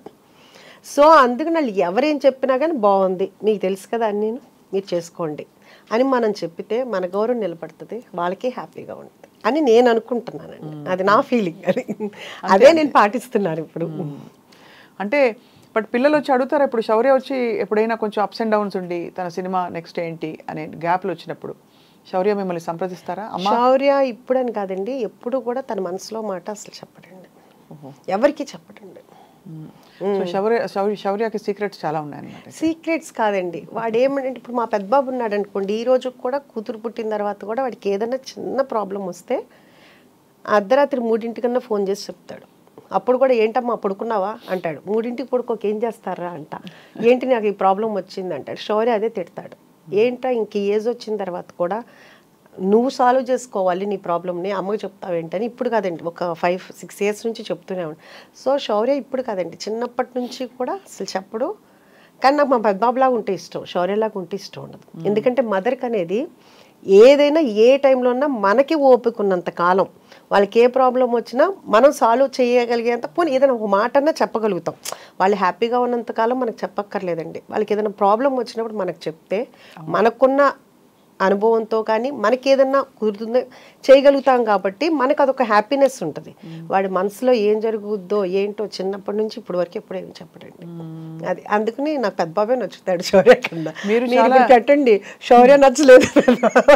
సో అందుకని వాళ్ళు ఎవరేం చెప్పినా కానీ బాగుంది, మీకు తెలుసు కదా అని మీరు చేసుకోండి అని మనం చెప్పితే మన గౌరవం నిలబడుతుంది, వాళ్ళకి హ్యాపీగా ఉంటుంది అని నేను అనుకుంటున్నానండి. అది నా ఫీలింగ్, అది అదే నేను పాటిస్తున్నాను ఇప్పుడు. అంటే బట్ పిల్లలు వచ్చి అడుగుతారా ఇప్పుడు, శౌర్య వచ్చి ఎప్పుడైనా కొంచెం అప్స్ అండ్ డౌన్స్ ఉండి తన సినిమా నెక్స్ట్ ఏంటి అనే గ్యాప్లు వచ్చినప్పుడు శౌర్య మిమ్మల్ని సంప్రదిస్తారా? శౌర్య ఇప్పుడని కాదండి, ఎప్పుడు కూడా తన మనసులో మాట అసలు చెప్పడండి, ఎవరికి చెప్పడండి. శౌర్యకి సీక్రెట్స్ చాలా ఉన్నాయన్నమాట. సీక్రెట్స్ కాదండి, వాడు ఏమంటే ఇప్పుడు మా పెద్ద బాబు ఉన్నాడు అనుకోండి, ఈ రోజు కూడా కూతురు పుట్టిన తర్వాత కూడా వాడికి ఏదైనా చిన్న ప్రాబ్లం వస్తే అర్ధరాత్రి 3 కన్నా ఫోన్ చేసి చెప్తాడు. అప్పుడు కూడా ఏంటమ్మా పడుకున్నావా అంటాడు, 3కి పడుకోక ఏం చేస్తారా అంట, ఏంటి నాకు ఈ ప్రాబ్లం వచ్చింది అంటాడు. శౌర్య అదే తిడతాడు, ఏంటా ఇంక ఏజ్ వచ్చిన తర్వాత కూడా నువ్వు సాల్వ్ చేసుకోవాలి నీ ప్రాబ్లమ్ని, అమ్మకి చెప్తావేంటని. ఇప్పుడు కాదండి, ఒక 5-6 years నుంచి చెప్తూనే ఉన్నాడు. సో శౌర్య ఇప్పుడు కాదండి, చిన్నప్పటి నుంచి కూడా అసలు చెప్పడు. కానీ నాకు మా పెద్దబాబులాగా ఉంటే ఇష్టం, శౌర్యలాగా ఉంటే ఇష్టం ఉండదు. ఎందుకంటే మదర్కి అనేది ఏదైనా ఏ టైంలో ఉన్నా మనకి ఓపిక ఉన్నంత కాలం వాళ్ళకి ఏ ప్రాబ్లం వచ్చినా మనం సాల్వ్ చేయగలిగేంత, పోనీ ఏదైనా ఒక మాట అన్నా చెప్పగలుగుతాం. వాళ్ళు హ్యాపీగా ఉన్నంత కాలం మనకు చెప్పక్కర్లేదండి. వాళ్ళకి ఏదైనా ప్రాబ్లం వచ్చినప్పుడు మనకు చెప్తే మనకున్న అనుభవంతో కానీ మనకి ఏదన్నా కుదురుతుందో చేయగలుగుతాం కాబట్టి మనకు అదొక హ్యాపీనెస్ ఉంటుంది. వాడి మనసులో ఏం జరుగుద్దో ఏంటో చిన్నప్పటి నుంచి ఇప్పుడు వరకు ఎప్పుడు ఏం చెప్పడండి. అది అందుకని నాకు పెద్ద బాబే నచ్చుతాడు శౌర్య కన్నా. మీరు పెట్టండి శౌర్య నచ్చలేదు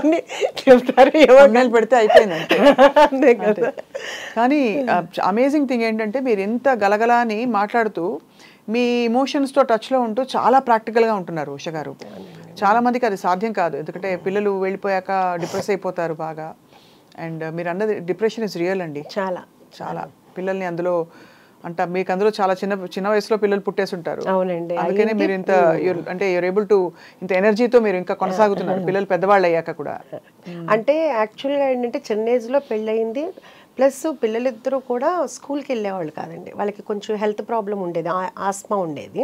అని చెప్తారు, ఏమన్నా పెడితే అయిపోయింది కదా. కానీ అమేజింగ్ థింగ్ ఏంటంటే మీరు ఎంత గలగలా అని మాట్లాడుతూ మీ ఇమోషన్స్తో టచ్లో ఉంటూ చాలా ప్రాక్టికల్గా ఉంటున్నారు ఉష గారు. చాలా మందికి అది సాధ్యం కాదు, ఎందుకంటే పిల్లలు వెళ్ళిపోయాక డిప్రెస్ అయిపోతారు బాగా. అండ్ మీరు అన్నది డిప్రెషన్ ఇస్ రియల్ అండి. చాలా చాలా పిల్లల్ని అందులో అంటే మీకు అందులో చాలా చిన్న చిన్న వయసులో పిల్లలు పుట్టేసి ఉంటారు. అవునండి. అందుకనే మీరు ఇంత అంటే యూర్ ఏబుల్ టు ఇంత ఎనర్జీతో మీరు ఇంకా కొనసాగుతున్నారు పిల్లలు పెద్దవాళ్ళు అయ్యాక కూడా. అంటే యాక్చువల్గా ఏంటంటే చిన్న ఏజ్లో పెళ్ళయింది, ప్లస్ పిల్లలిద్దరూ కూడా స్కూల్కి వెళ్ళేవాళ్ళు కాదండి. వాళ్ళకి కొంచెం హెల్త్ ప్రాబ్లం ఉండేది, ఆస్మా ఉండేది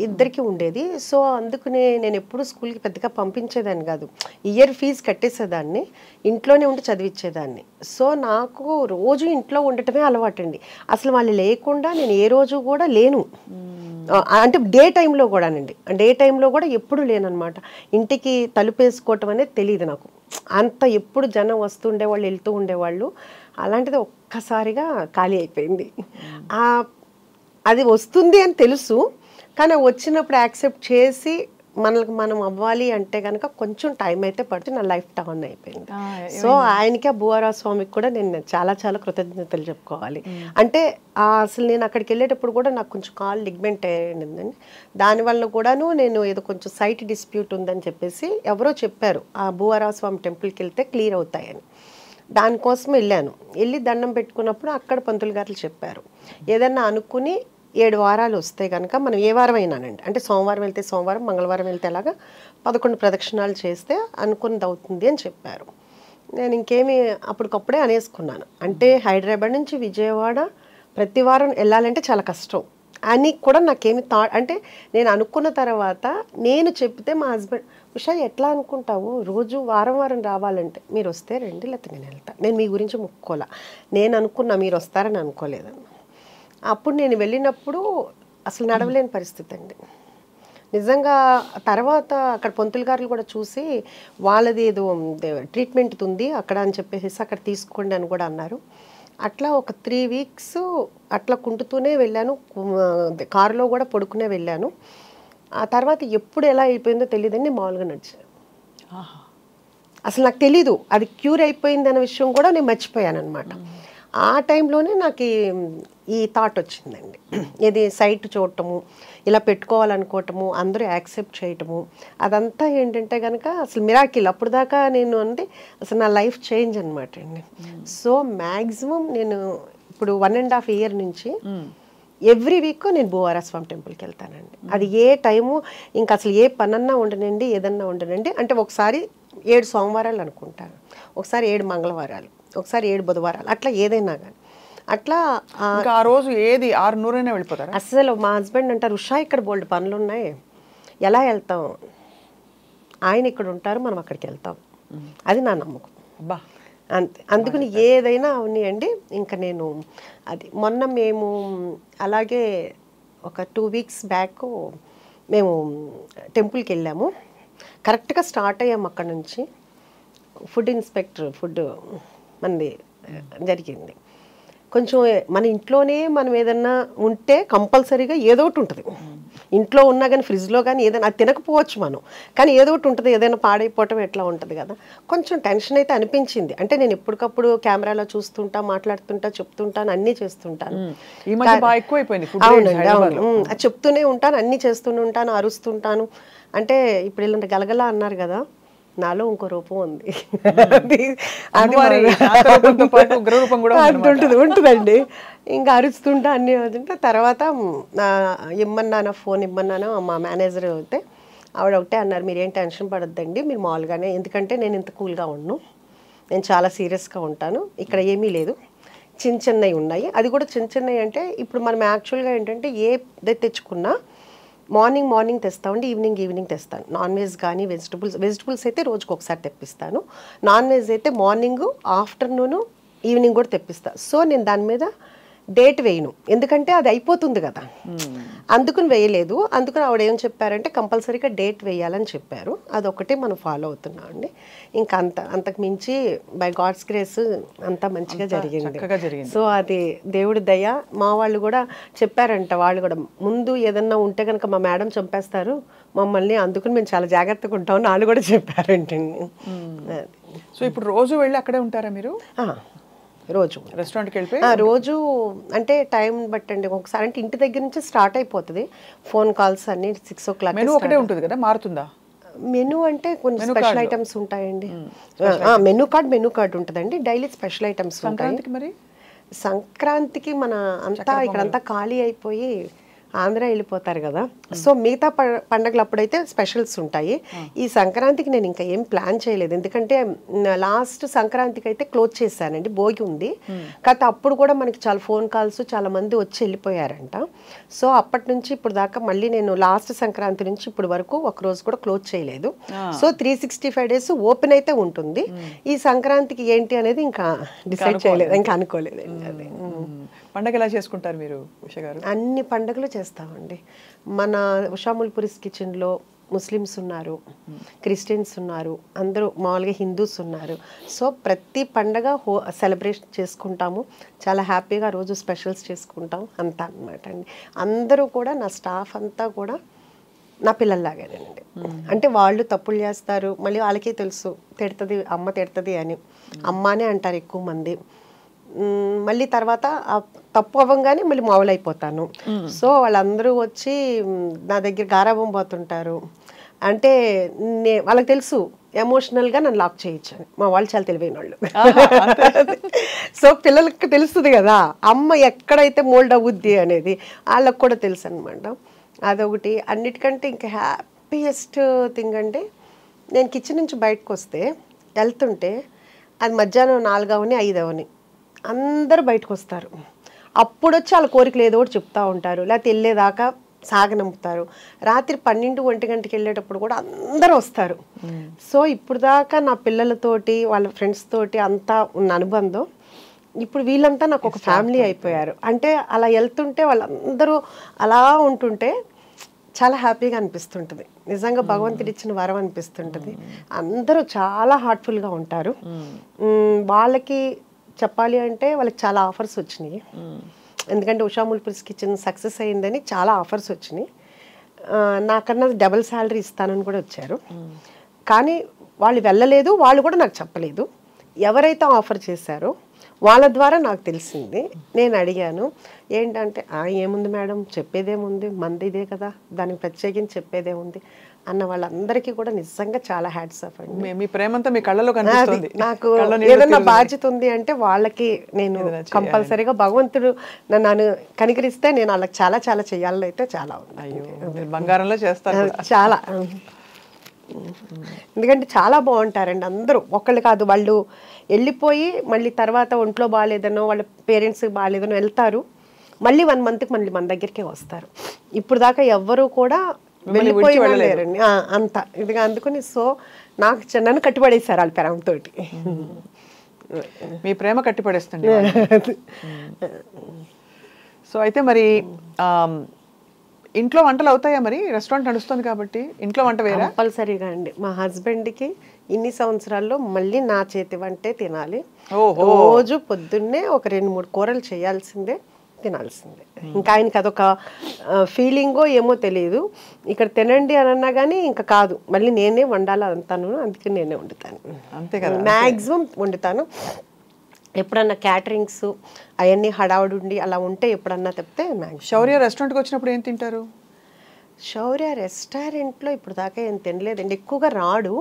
ఇద్దరికి ఉండేది. సో అందుకనే నేను ఎప్పుడు స్కూల్కి పెద్దగా పంపించేదాన్ని కాదు, ఇయర్ ఫీజు కట్టేసేదాన్ని, ఇంట్లోనే ఉండి చదివించేదాన్ని. సో నాకు రోజు ఇంట్లో ఉండటమే అలవాటండి. అసలు వాళ్ళు లేకుండా నేను ఏ రోజు కూడా లేను. అంటే డే టైంలో కూడానండి, డే టైంలో కూడా ఎప్పుడు లేనమాట. ఇంటికి తలుపు వేసుకోవటం అనేది తెలియదు నాకు. అంత ఎప్పుడు జనం వస్తుండేవాళ్ళు, వెళ్తూ ఉండేవాళ్ళు. అలాంటిది ఒక్కసారిగా ఖాళీ అయిపోయింది. అది వస్తుంది అని తెలుసు, కానీ వచ్చినప్పుడు యాక్సెప్ట్ చేసి మనకి మనం అవ్వాలి అంటే కనుక కొంచెం టైం అయితే పడితే నా లైఫ్ టర్న్ అయిపోయింది. సో ఆయనకి, ఆ భూవరాజ స్వామికి కూడా నేను చాలా చాలా కృతజ్ఞతలు చెప్పుకోవాలి. అంటే అసలు నేను అక్కడికి వెళ్ళేటప్పుడు కూడా నాకు కొంచెం కాల్ లిగ్మెంట్ అయ్యిందండి. దానివల్ల కూడాను నేను ఏదో కొంచెం సైట్ డిస్ప్యూట్ ఉందని చెప్పేసి ఎవరో చెప్పారు, ఆ భూవరాజ స్వామి టెంపుల్కి వెళ్తే క్లియర్ అవుతాయని. దానికోసం వెళ్ళి దండం పెట్టుకున్నప్పుడు అక్కడ పంతులు గారు చెప్పారు, ఏదన్నా అనుకుని 7 వారాలు వస్తే కనుక మనం ఏ వారం అయినానండి, అంటే సోమవారం వెళ్తే సోమవారం, మంగళవారం వెళ్తే అలాగా 11 ప్రదక్షిణాలు చేస్తే అనుకున్నది అవుతుంది అని చెప్పారు. నేను ఇంకేమీ అప్పటికప్పుడే అనేసుకున్నాను. అంటే హైదరాబాద్ నుంచి విజయవాడ ప్రతి వారం వెళ్ళాలంటే చాలా కష్టం అని కూడా నాకేమి అంటే నేను అనుకున్న తర్వాత నేను చెప్తే మా హస్బెండ్, ఉషా ఎట్లా అనుకుంటావు, రోజు వారం వారం రావాలంటే, మీరు వస్తే రండి లేకపోతే నేను వెళ్తాను, నేను మీ గురించి ముక్కోలా, నేను అనుకున్నా మీరు వస్తారని అనుకోలేదన్న. అప్పుడు నేను వెళ్ళినప్పుడు అసలు నడవలేని పరిస్థితి అండి నిజంగా. తర్వాత అక్కడ పంతులు గారులు కూడా చూసి వాళ్ళది ఏదో ట్రీట్మెంట్ ఉంది అక్కడ అని చెప్పేసి అక్కడ తీసుకోండి అని కూడా అన్నారు. అట్లా ఒక 3 వీక్స్ అట్లా కుంటుతూనే వెళ్ళాను, కారులో కూడా పడుకునే వెళ్ళాను. ఆ తర్వాత ఎప్పుడు ఎలా అయిపోయిందో తెలియదండి, మామూలుగా నడిచాను. అసలు నాకు తెలీదు అది క్యూర్ అయిపోయింది అనే విషయం కూడా నేను మర్చిపోయాను అనమాట. ఆ టైంలోనే నాకు ఈ థాట్ వచ్చిందండి, ఇది సైట్ చూడటము, ఇలా పెట్టుకోవాలనుకోవటము, అందరూ యాక్సెప్ట్ చేయటము, అదంతా ఏంటంటే కనుక అసలు మిరాకిల్. అప్పుడు దాకా నేను అంటే అసలు నా లైఫ్ చేంజ్ అనమాట అండి. సో మ్యాక్సిమం నేను ఇప్పుడు 1.5 year నుంచి ఎవ్రీ వీక్ నేను భూవరాజ స్వామి టెంపుల్కి వెళ్తానండి. అది ఏ టైము ఇంకా అసలు ఏ పనన్నా ఉండనండి, ఏదన్నా ఉండనండి. అంటే ఒకసారి 7 సోమవారాలు అనుకుంటాను, ఒకసారి 7 మంగళవారాలు, ఒకసారి 7 బుధవారాలు, అట్లా ఏదైనా కానీ అట్లా. ఆ రోజు ఏది 600 వెళ్ళిపోతారు. అసలు మా హస్బెండ్ అంటారు, ఉషా ఇక్కడ బోల్డ్ పనులు ఉన్నాయి, ఎలా వెళ్తాం, ఆయన ఇక్కడ ఉంటారు, మనం అక్కడికి వెళ్తాం, అది నా నమ్మకం. అంతే, అందుకని ఏదైనా ఉన్నాయండి. ఇంకా నేను అది మొన్న మేము అలాగే ఒక 2 weeks బ్యాక్ మేము టెంపుల్కి వెళ్ళాము. కరెక్ట్గా స్టార్ట్ అయ్యాము అక్కడ నుంచి. ఫుడ్ ఇన్స్పెక్టర్ ఫుడ్ మనది జరిగింది. కొంచెం మన ఇంట్లోనే మనం ఏదన్నా ఉంటే కంపల్సరీగా ఏదో ఒకటి ఉంటుంది. ఇంట్లో ఉన్నా కానీ ఫ్రిడ్జ్లో కానీ ఏదైనా అది తినకపోవచ్చు మనం, కానీ ఏదో ఒకటి ఉంటుంది, ఏదైనా పాడైపోవటం ఎట్లా ఉంటుంది కదా. కొంచెం టెన్షన్ అయితే అనిపించింది. అంటే నేను ఎప్పటికప్పుడు కెమెరాలో చూస్తుంటా, మాట్లాడుతుంటా, చెప్తుంటాను, అన్నీ చేస్తుంటాను. అవునండి, అవును, అది చెప్తూనే ఉంటాను, అన్నీ చేస్తూనే ఉంటాను, అరుస్తుంటాను. అంటే ఇప్పుడు ఇలాంటి గలగలా అన్నారు కదా, నాలో ఇంకో రూపం ఉంది, ఉంటుందండి. ఇంకా అరుస్తుంటా అన్నీ అవుతుంటా. తర్వాత ఇమ్మన్నాను, ఫోన్ ఇమ్మన్నాను, మా మేనేజర్ అయితే ఆవిడ ఒకటే అన్నారు, మీరేం టెన్షన్ పడొద్దండి, మీరు మామూలుగానే, ఎందుకంటే నేను ఇంత కూల్గా ఉన్నాను, నేను చాలా సీరియస్గా ఉంటాను, ఇక్కడ ఏమీ లేదు, చిన్నవి ఉన్నాయి. అది కూడా చిన్నవి అంటే ఇప్పుడు మనం యాక్చువల్గా ఏంటంటే ఏది తెచ్చుకున్నా మార్నింగ్ తెస్తామండి, ఈవినింగ్ తెస్తాను. నాన్ వెజ్ కానీ వెజిటబుల్స్ అయితే రోజుకు ఒకసారి తెప్పిస్తాను. నాన్ వెజ్ అయితే మార్నింగ్, ఆఫ్టర్నూను, ఈవినింగ్ కూడా తెప్పిస్తాను. సో నేను దాని మీద డేట్ వేయను, ఎందుకంటే అది అయిపోతుంది కదా, అందుకుని వేయలేదు. అందుకని ఆవిడ ఏం చెప్పారంటే కంపల్సరీగా డేట్ వేయాలని చెప్పారు. అదొకటి మనం ఫాలో అవుతున్నాం అండి. ఇంకా అంతకు మించి బై గాడ్స్ గ్రేస్ అంతా మంచిగా జరిగింది. సో అది దేవుడి దయ. మా వాళ్ళు కూడా చెప్పారంట, వాళ్ళు కూడా ముందు ఏదన్నా ఉంటే కనుక మా మేడం చంపేస్తారు మమ్మల్ని, అందుకని మేము చాలా జాగ్రత్తగా ఉంటామని వాళ్ళు కూడా చెప్పారంటండి. సో ఇప్పుడు రోజు వెళ్ళి అక్కడే ఉంటారా మీరు? రోజు రెస్టారెంట్కి వెళ్ళిపోయి రోజు అంటే టైం బట్టండి. ఒకసారి అంటే ఇంటి దగ్గర నుంచి స్టార్ట్ అయిపోతుంది, ఫోన్ కాల్స్ అన్ని 6 o'clock మెనూ ఒకటే ఉంటుంది కదా, మారుతుందా? మెనూ అంటే కొన్ని స్పెషల్ ఐటమ్స్ ఉంటాయండి. మెనూ కార్డ్ ఉంటుందండి. డైలీ స్పెషల్ ఐటమ్స్ ఉంటాయి. సంక్రాంతికి మరి సంక్రాంతికి మన అంతా ఇక్కడంతా ఖాళీ అయిపోయి ఆంధ్ర వెళ్ళిపోతారు కదా, సో మిగతా పండగలు అప్పుడైతే స్పెషల్స్ ఉంటాయి. ఈ సంక్రాంతికి నేను ఇంకా ఏం ప్లాన్ చేయలేదు, ఎందుకంటే లాస్ట్ సంక్రాంతికి అయితే క్లోజ్ చేశానండి, భోగి ఉంది. కాకపోతే అప్పుడు కూడా మనకి చాలా ఫోన్ కాల్స్ చాలా మంది వచ్చి వెళ్ళిపోయారంట. సో అప్పటి నుంచి ఇప్పుడు దాకా మళ్ళీ నేను లాస్ట్ సంక్రాంతి నుంచి ఇప్పుడు వరకు ఒక రోజు కూడా క్లోజ్ చేయలేదు. సో 365 days ఓపెన్ అయితే ఉంటుంది. ఈ సంక్రాంతికి ఏంటి అనేది ఇంకా డిసైడ్ చేయలేదు, ఇంకా అనుకోలేదు. అది పండగ ఎలా చేసుకుంటారు మీరు ఉషా గారు? అన్ని పండుగలు చేస్తామండి. మన ఉషా ముల్పురిస్ కిచెన్లో ముస్లిమ్స్ ఉన్నారు, క్రిస్టియన్స్ ఉన్నారు, అందరూ మామూలుగా హిందూస్ ఉన్నారు. సో ప్రతి పండగ సెలబ్రేషన్ చేసుకుంటాము, చాలా హ్యాపీగా రోజు స్పెషల్స్ చేసుకుంటాం అంతా అన్నమాట అండి. అందరూ కూడా నా స్టాఫ్ అంతా కూడా నా పిల్లల్లాగానండి. అంటే వాళ్ళు తప్పులు చేస్తారు, మళ్ళీ వాళ్ళకే తెలుసు తిడుతుంది అమ్మ తిడుతుంది అని, అమ్మనే అంటారు ఎక్కువ మంది. మళ్ళీ తర్వాత తప్పు అవ్వగానే మళ్ళీ మామూలు అయిపోతాను. సో వాళ్ళందరూ వచ్చి నా దగ్గర గారాబం పోతుంటారు. అంటే వాళ్ళకి తెలుసు ఎమోషనల్గా నన్ను లాక్ చేయొచ్చు. మా వాళ్ళు చాలా తెలివైన వాళ్ళు. సో పిల్లలకి తెలుస్తుంది కదా అమ్మ ఎక్కడైతే మోల్డ్ అవుద్ది అనేది, వాళ్ళకి కూడా తెలుసు అనమాట. అదొకటి. అన్నిటికంటే ఇంకా హ్యాపీయెస్ట్ థింగ్ అంటే నేను కిచెన్ నుంచి బయటకు వస్తే వెళ్తుంటే అది మధ్యాహ్నం 4 అవని 5 అవని అందరూ బయటకు వస్తారు. అప్పుడు వచ్చి వాళ్ళ కోరికలు ఏదో ఒకటి చెప్తూ ఉంటారు, లేకపోతే వెళ్ళేదాకా సాగనంపుతారు. రాత్రి 12-1 గంటకి వెళ్ళేటప్పుడు కూడా అందరూ వస్తారు. సో ఇప్పుడు దాకా నా పిల్లలతోటి వాళ్ళ ఫ్రెండ్స్ తోటి అంతా ఉన్న అనుబంధం ఇప్పుడు వీళ్ళంతా నాకు ఒక ఫ్యామిలీ అయిపోయారు. అంటే అలా వెళ్తుంటే వాళ్ళందరూ అలా ఉంటుంటే చాలా హ్యాపీగా అనిపిస్తుంటుంది. నిజంగా భగవంతుడు ఇచ్చిన వరం అనిపిస్తుంటుంది. అందరూ చాలా హార్ట్ఫుల్గా ఉంటారు. వాళ్ళకి చెప్పాలి అంటే వాళ్ళకి చాలా ఆఫర్స్ వచ్చినాయి, ఎందుకంటే ఉషా ముల్పురిస్ కిచెన్ సక్సెస్ అయిందని చాలా ఆఫర్స్ వచ్చినాయి. నాకన్నా డబుల్ శాలరీ ఇస్తానని కూడా వచ్చారు. కానీ వాళ్ళు వెళ్ళలేదు, వాళ్ళు కూడా నాకు చెప్పలేదు. ఎవరైతే ఆఫర్ చేశారో వాళ్ళ ద్వారా నాకు తెలిసింది. నేను అడిగాను ఏంటంటే ఏముంది మేడం చెప్పేదేముంది, మంది ఇదే కదా, దానికి ప్రత్యేకించి చెప్పేదేముంది అన్న వాళ్ళందరికీ కూడా నిజంగా చాలా హ్యాట్స్ ఆఫ్ అండి. మీ ప్రేమంతా మీ కళ్ళలో కనిపిస్తుంది. నాకు ఏదన్నా బాధ్యత ఉంది అంటే వాళ్ళకి నేను కంపల్సరీగా భగవంతుడు నన్ను కనికరిస్తే నేను వాళ్ళకి చాలా చాలా చేయాలని అయితే చాలా ఉంది. బంగారంలో చేస్తారు చాలా. ఎందుకంటే చాలా బాగుంటారండి అందరూ, ఒకళ్ళు కాదు. వాళ్ళు వెళ్ళిపోయి మళ్ళీ తర్వాత ఒంట్లో బాగాలేదనో వాళ్ళ పేరెంట్స్ బాగాలేదనో వెళ్తారు, మళ్ళీ 1 monthకి మళ్ళీ మన దగ్గరికే వస్తారు. ఇప్పుడు దాకా ఎవ్వరూ కూడా వెళ్ళిపోయి వెళ్ళలేరండి అంత ఇదిగా అందుకుని. సో నాకు నన్ను కట్టుబడేశారు వాళ్ళ ప్రేమతో. మీ ప్రేమ కట్టిపడేస్తుంది. సో అయితే మరి ఇంట్లో వంటలు అవుతాయా? మరి రెస్టారెంట్ నడుస్తుంది కాబట్టి ఇంట్లో వంట వేరే కంపల్సరీగా అండి. మా హస్బెండ్కి ఇన్ని సంవత్సరాల్లో మళ్ళీ నా చేతి వంటే తినాలి. రోజు పొద్దున్నే ఒక 2-3 కూరలు చేయాల్సిందే, తినాల్సిందే. ఇంకా ఆయనకి అదొక ఫీలింగో ఏమో తెలియదు. ఇక్కడ తినండి అని అన్నా కానీ ఇంకా కాదు, మళ్ళీ నేనే వండాలి అంతాను, అందుకే నేనే వండుతాను. అంతే కదా, మ్యాక్సిమం వండుతాను. ఎప్పుడన్నా క్యాటరింగ్స్ అవన్నీ హడావుడి ఉండి అలా ఉంటే ఎప్పుడన్నా తప్పితే శౌర్య రెస్టారెంట్కి వచ్చినప్పుడు ఏం తింటారు? శౌర్య రెస్టారెంట్లో ఇప్పుడు దాకా ఏం తినలేదండి, ఎక్కువగా రాడు.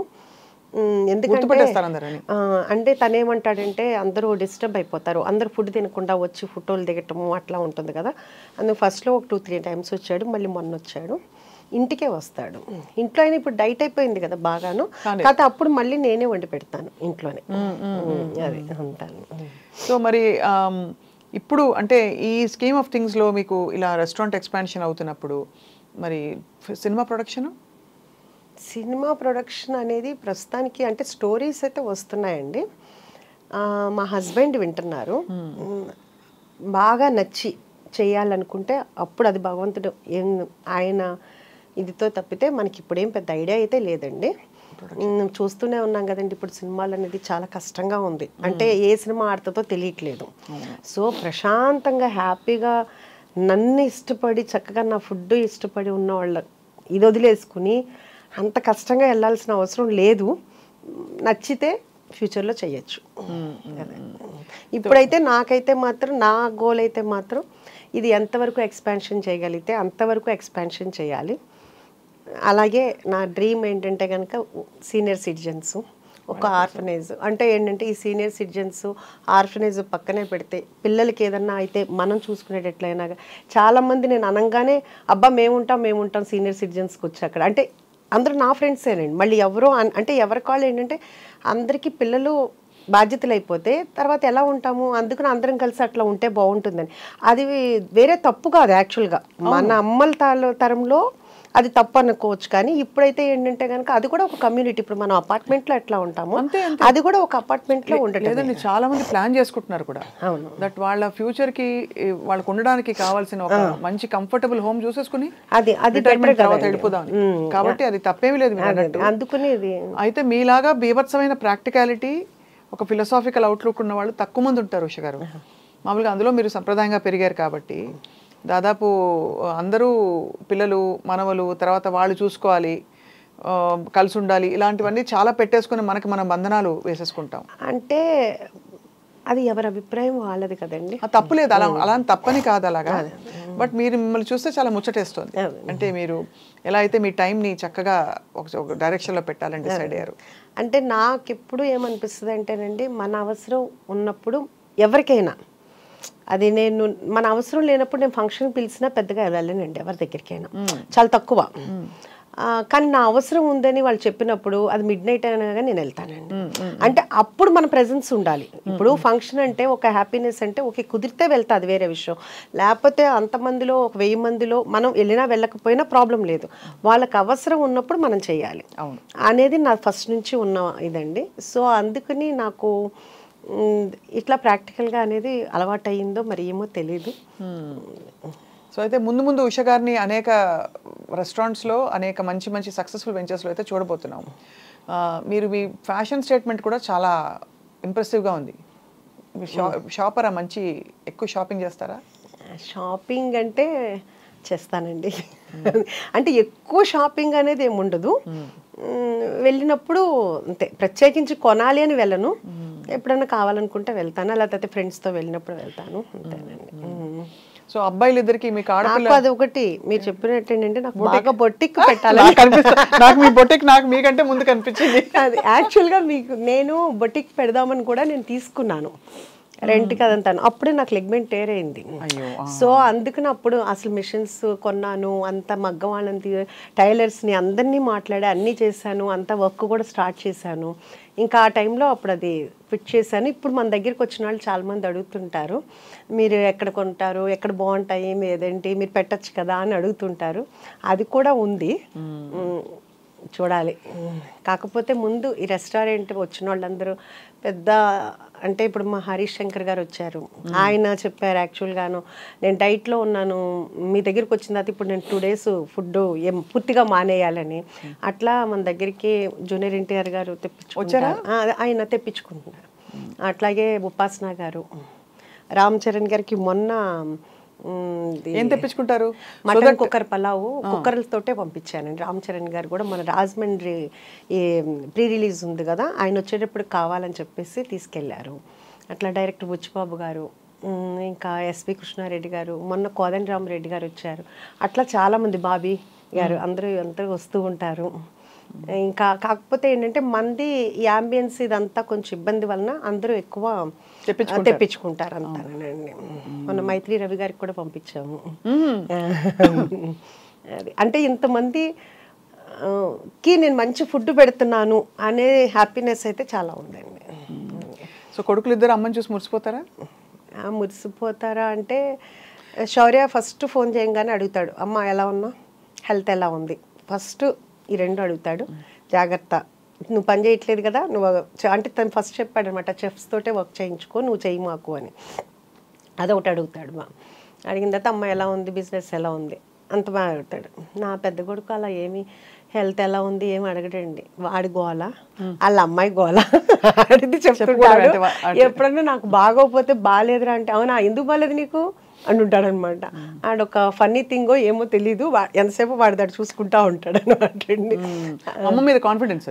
ఎందుకంటే అంటే తను ఏమంటాడంటే అందరూ డిస్టర్బ్ అయిపోతారు, అందరూ ఫుడ్ తినకుండా వచ్చి ఫోటోలు దిగటము అట్లా ఉంటుంది కదా. అందుకు ఫస్ట్లో ఒక 2-3 times వచ్చాడు, మళ్ళీ మొన్న వచ్చాడు. ఇంటికే వస్తాడు. ఇంట్లో అయినా ఇప్పుడు డైట్ అయిపోయింది కదా బాగాను, కాకపోతే అప్పుడు మళ్ళీ నేనే వండి పెడతాను ఇంట్లోనే. అది అంటాను. సో మరి ఇప్పుడు అంటే ఈ స్కీమ్ ఆఫ్ థింగ్స్లో మీకు ఇలా రెస్టారెంట్ ఎక్స్పాన్షన్ అవుతున్నప్పుడు మరి సినిమా ప్రొడక్షన్ అనేది ప్రస్తుతానికి అంటే స్టోరీస్ అయితే వస్తున్నాయండి. మా హస్బెండ్ వింటున్నారు. బాగా నచ్చి చేయాలనుకుంటే అప్పుడు అది భగవంతుడు ఆయన ఇదితో తప్పితే మనకి ఇప్పుడేం పెద్ద ఐడియా అయితే లేదండి. చూస్తూనే ఉన్నాం కదండి, ఇప్పుడు సినిమాలు అనేది చాలా కష్టంగా ఉంది. అంటే ఏ సినిమా ఆడుతుందో తెలియట్లేదు. సో ప్రశాంతంగా హ్యాపీగా నన్ను ఇష్టపడి చక్కగా నా ఫుడ్ ఇష్టపడి ఉన్న వాళ్ళ ఇది వదిలేసుకుని అంత కష్టంగా వెళ్ళాల్సిన అవసరం లేదు. నచ్చితే ఫ్యూచర్లో చేయొచ్చు. ఇప్పుడైతే నాకైతే మాత్రం నా గోల్ అయితే మాత్రం ఇది ఎంతవరకు ఎక్స్పాన్షన్ చేయగలిగితే అంతవరకు ఎక్స్పాన్షన్ చేయాలి. అలాగే నా డ్రీమ్ ఏంటంటే కనుక సీనియర్ సిటిజన్స్, ఒక ఆర్ఫనైజ్. అంటే ఏంటంటే ఈ సీనియర్ సిటిజన్స్ ఆర్ఫనైజ్ పక్కనే పెడితే పిల్లలకి ఏదన్నా అయితే మనం చూసుకునేటట్లయినా. చాలామంది నేను అనగానే అబ్బా మేముంటాం సీనియర్ సిటిజన్స్కి వచ్చి అక్కడ అంటే అందరూ నా ఫ్రెండ్సేనండి. మళ్ళీ ఎవరో అంటే ఎవరి కాళ్ళు ఏంటంటే అందరికీ పిల్లలు బాధ్యతలు అయిపోతే తర్వాత ఎలా ఉంటాము, అందుకని అందరం కలిసి అట్లా ఉంటే బాగుంటుందని. అది వేరే తప్పు కాదు యాక్చువల్గా, మన అమ్మల తరంలో అది తప్పు అనుకోవచ్చు. కానీ ఇప్పుడైతే ఏంటంటే కనుక అది కూడా ఒక కమ్యూనిటీ. ఇప్పుడు మనం అపార్ట్మెంట్లో ఎట్లా ఉంటామో అది కూడా ఒక అపార్ట్మెంట్లో ఉండటం. చాలా మంది ప్లాన్ చేసుకుంటున్నారు కూడా. అవును, దట్ వాళ్ళ ఫ్యూచర్ కి వాళ్ళకు ఉండడానికి కావాల్సిన ఒక మంచి కంఫర్టబుల్ హోమ్ చూసేసుకుని అది తర్వాత వెళ్ళిపోదాం. కాబట్టి అది తప్పేమీ లేదు మీరు అన్నట్టు. అందుకని అయితే మీలాగా బీభత్సమైన ప్రాక్టికాలిటీ, ఒక ఫిలసాఫికల్ అవుట్లుక్ ఉన్న వాళ్ళు తక్కువ మంది ఉంటారు ఉష గారు. మామూలుగా అందులో మీరు సంప్రదాయంగా పెరిగారు కాబట్టి దాదాపు అందరూ పిల్లలు మనవలు తర్వాత వాళ్ళు చూసుకోవాలి, కలిసి ఉండాలి, ఇలాంటివన్నీ చాలా పెట్టేసుకుని మనకి మనం బంధనాలు వేసేసుకుంటాం. అంటే అది ఎవరి అభిప్రాయం వాళ్ళది కదండి. తప్పులేదు, అలా తప్పని కాదు అలాగా. బట్ మీరు మిమ్మల్ని చూస్తే చాలా ముచ్చటేస్తుంది. అంటే మీరు ఎలా అయితే మీ టైంని చక్కగా ఒక డైరెక్షన్లో పెట్టాలని డిసైడ్ అయ్యారు. అంటే నాకు ఎప్పుడు ఏమనిపిస్తుంది అంటేనండి, మన అవసరం ఉన్నప్పుడు ఎవరికైనా అది మన అవసరం లేనప్పుడు నేను ఫంక్షన్ పిలిచినా పెద్దగా వెళ్ళానండి ఎవరి దగ్గరికైనా, చాలా తక్కువ. కానీ నా అవసరం ఉందని వాళ్ళు చెప్పినప్పుడు అది midnight అయినా కానీ నేను వెళ్తానండి. అంటే అప్పుడు మన ప్రెజెన్స్ ఉండాలి. ఇప్పుడు ఫంక్షన్ అంటే ఒక హ్యాపీనెస్ అంటే ఓకే కుదిరితే వెళ్తా, అది వేరే విషయం. లేకపోతే అంతమందిలో ఒక 1000 మందిలో మనం వెళ్ళినా వెళ్ళకపోయినా ప్రాబ్లం లేదు. వాళ్ళకి అవసరం ఉన్నప్పుడు మనం చేయాలి అనేది నా ఫస్ట్ నుంచి ఉన్న ఇదండి. సో అందుకని నాకు ఇట్లా ప్రాక్టికల్గా అనేది అలవాటు అయ్యిందో మరి ఏమో తెలీదు. సో అయితే ముందు ఉష గారిని అనేక రెస్టారెంట్స్లో అనేక మంచి సక్సెస్ఫుల్ వెంచర్స్లో అయితే చూడబోతున్నాం. మీరు మీ ఫ్యాషన్ స్టేట్మెంట్ కూడా చాలా ఇంప్రెసివ్గా ఉంది. షాపరా, మంచి ఎక్కువ షాపింగ్ చేస్తారా? షాపింగ్ అంటే చేస్తానండి. అంటే ఎక్కువ షాపింగ్ అనేది ఏముండదు. వెళ్ళినప్పుడు అంతే, ప్రత్యేకించి కొనాలి అని వెళ్ళను. ఎప్పుడైనా కావాలనుకుంటే వెళ్తాను, లేకపోతే ఫ్రెండ్స్తో వెళ్ళినప్పుడు వెళ్తాను, అంతేనండి. సో అబ్బాయిలు ఇద్దరికి మీకు ఆడపిల్ల అది ఒకటి మీరు చెప్పినట్టు ఏంటంటే నాకు బాగా బొట్టిక్ పెట్టాలి. నాకు మీ బొట్టిక్ నాకు మీకంటే ముందు కనిపించింది. అది యాక్చువల్గా నేను బొట్టిక్ పెడదామని కూడా నేను తీసుకున్నాను రెంట్కి అదంతాను. అప్పుడే నాకు లెగ్మెంట్ టేర్ అయింది. సో అందుకని అప్పుడు అసలు మిషన్స్ కొన్నాను, అంత మగ్గం వాళ్ళని టైలర్స్ని అందరినీ మాట్లాడి అన్నీ చేశాను, అంత వర్క్ కూడా స్టార్ట్ చేశాను. ఇంకా ఆ టైంలో అప్పుడు అది ఫిట్ చేశాను. ఇప్పుడు మన దగ్గరికి వచ్చిన వాళ్ళు చాలామంది అడుగుతుంటారు, మీరు ఎక్కడ కొంటారు, ఎక్కడ బాగుంటాయి, ఏదేంటి మీరు పెట్టచ్చు కదా అని అడుగుతుంటారు. అది కూడా ఉంది, చూడాలి. కాకపోతే ముందు ఈ రెస్టారెంట్ వచ్చిన వాళ్ళందరూ పెద్ద అంటే ఇప్పుడు మా హరీష్ శంకర్ గారు వచ్చారు, ఆయన చెప్పారు యాక్చువల్గాను నేను డైట్లో ఉన్నాను, మీ దగ్గరికి వచ్చిన తర్వాత ఇప్పుడు నేను 2 days ఫుడ్ పూర్తిగా మానేయాలని. అట్లా మన దగ్గరికి జూనియర్ ఎన్టీఆర్ గారు తెప్పించుకుంటారు, ఆయన తెప్పించుకుంటున్నారు. అట్లాగే ఉపాసన గారు, రామ్ చరణ్ గారికి మొన్న ఏం తెప్పించుకుంటారు, మటన్ కుక్కర్ పలావు కుక్కర్లతోటే పంపించానండి. రామ్ చరణ్ గారు కూడా మన రాజమండ్రి ఈ ప్రీ రిలీజ్ ఉంది కదా, ఆయన వచ్చేటప్పుడు కావాలని చెప్పేసి తీసుకెళ్లారు. అట్లా డైరెక్టర్ బుచ్చిబాబు గారు, ఇంకా ఎస్పి కృష్ణారెడ్డి గారు, మొన్న కోదండరామరెడ్డి గారు వచ్చారు. అట్లా చాలామంది, బాబీ గారు, అందరూ వస్తూ ఉంటారు. ఇంకా కాకపోతే ఏంటంటే మంది ఈ అంబియన్స్ ఇదంతా కొంచెం ఇబ్బంది వలన అందరూ ఎక్కువ తెప్పించుకుంటారు అంతానండి. మన మైత్రి రవి గారికి కూడా పంపించాము. అది అంటే ఇంతమంది కి నేను మంచి ఫుడ్ పెడుతున్నాను అనే హ్యాపీనెస్ అయితే చాలా ఉందండి. సో కొడుకులు ఇద్దరు అమ్మని చూసి మురిసిపోతారా? మురిసిపోతారా అంటే శౌర్య ఫస్ట్ ఫోన్ చేయగానే అడుగుతాడు, అమ్మ ఎలా ఉన్నా, హెల్త్ ఎలా ఉంది, ఫస్ట్ ఈ 2 అడుగుతాడు. జాగ్రత్త, నువ్వు పని చేయట్లేదు కదా, నువ్వు అంటే తను ఫస్ట్ చెప్పాడు అనమాట, చెఫ్స్ తోటే వర్క్ చేయించుకో, నువ్వు చెయ్యి మాకు అని. అదొకటి అడుగుతాడు. అడిగిన తర్వాత అమ్మ ఎలా ఉంది, బిజినెస్ ఎలా ఉంది, అంత బాగా అడుగుతాడు. నా పెద్ద కొడుకు అలా ఏమి హెల్త్ ఎలా ఉంది ఏమి అడగడండి, వాడి గోల వాళ్ళ అమ్మాయి గోల అడిగి చెప్తుంటాడు. ఎప్పుడన్నా నాకు బాగోపోతే బాగాలేదురా అంటే, అవునా ఎందుకు బాగాలేదు నీకు అని ఉంటాడు అనమాట. ఆడొక ఫన్నీ థింగో ఏమో తెలీదు, ఎంతసేపు వాడి దాడు చూసుకుంటా ఉంటాడు అనమాట. అమ్మ మీద కాన్ఫిడెన్స్,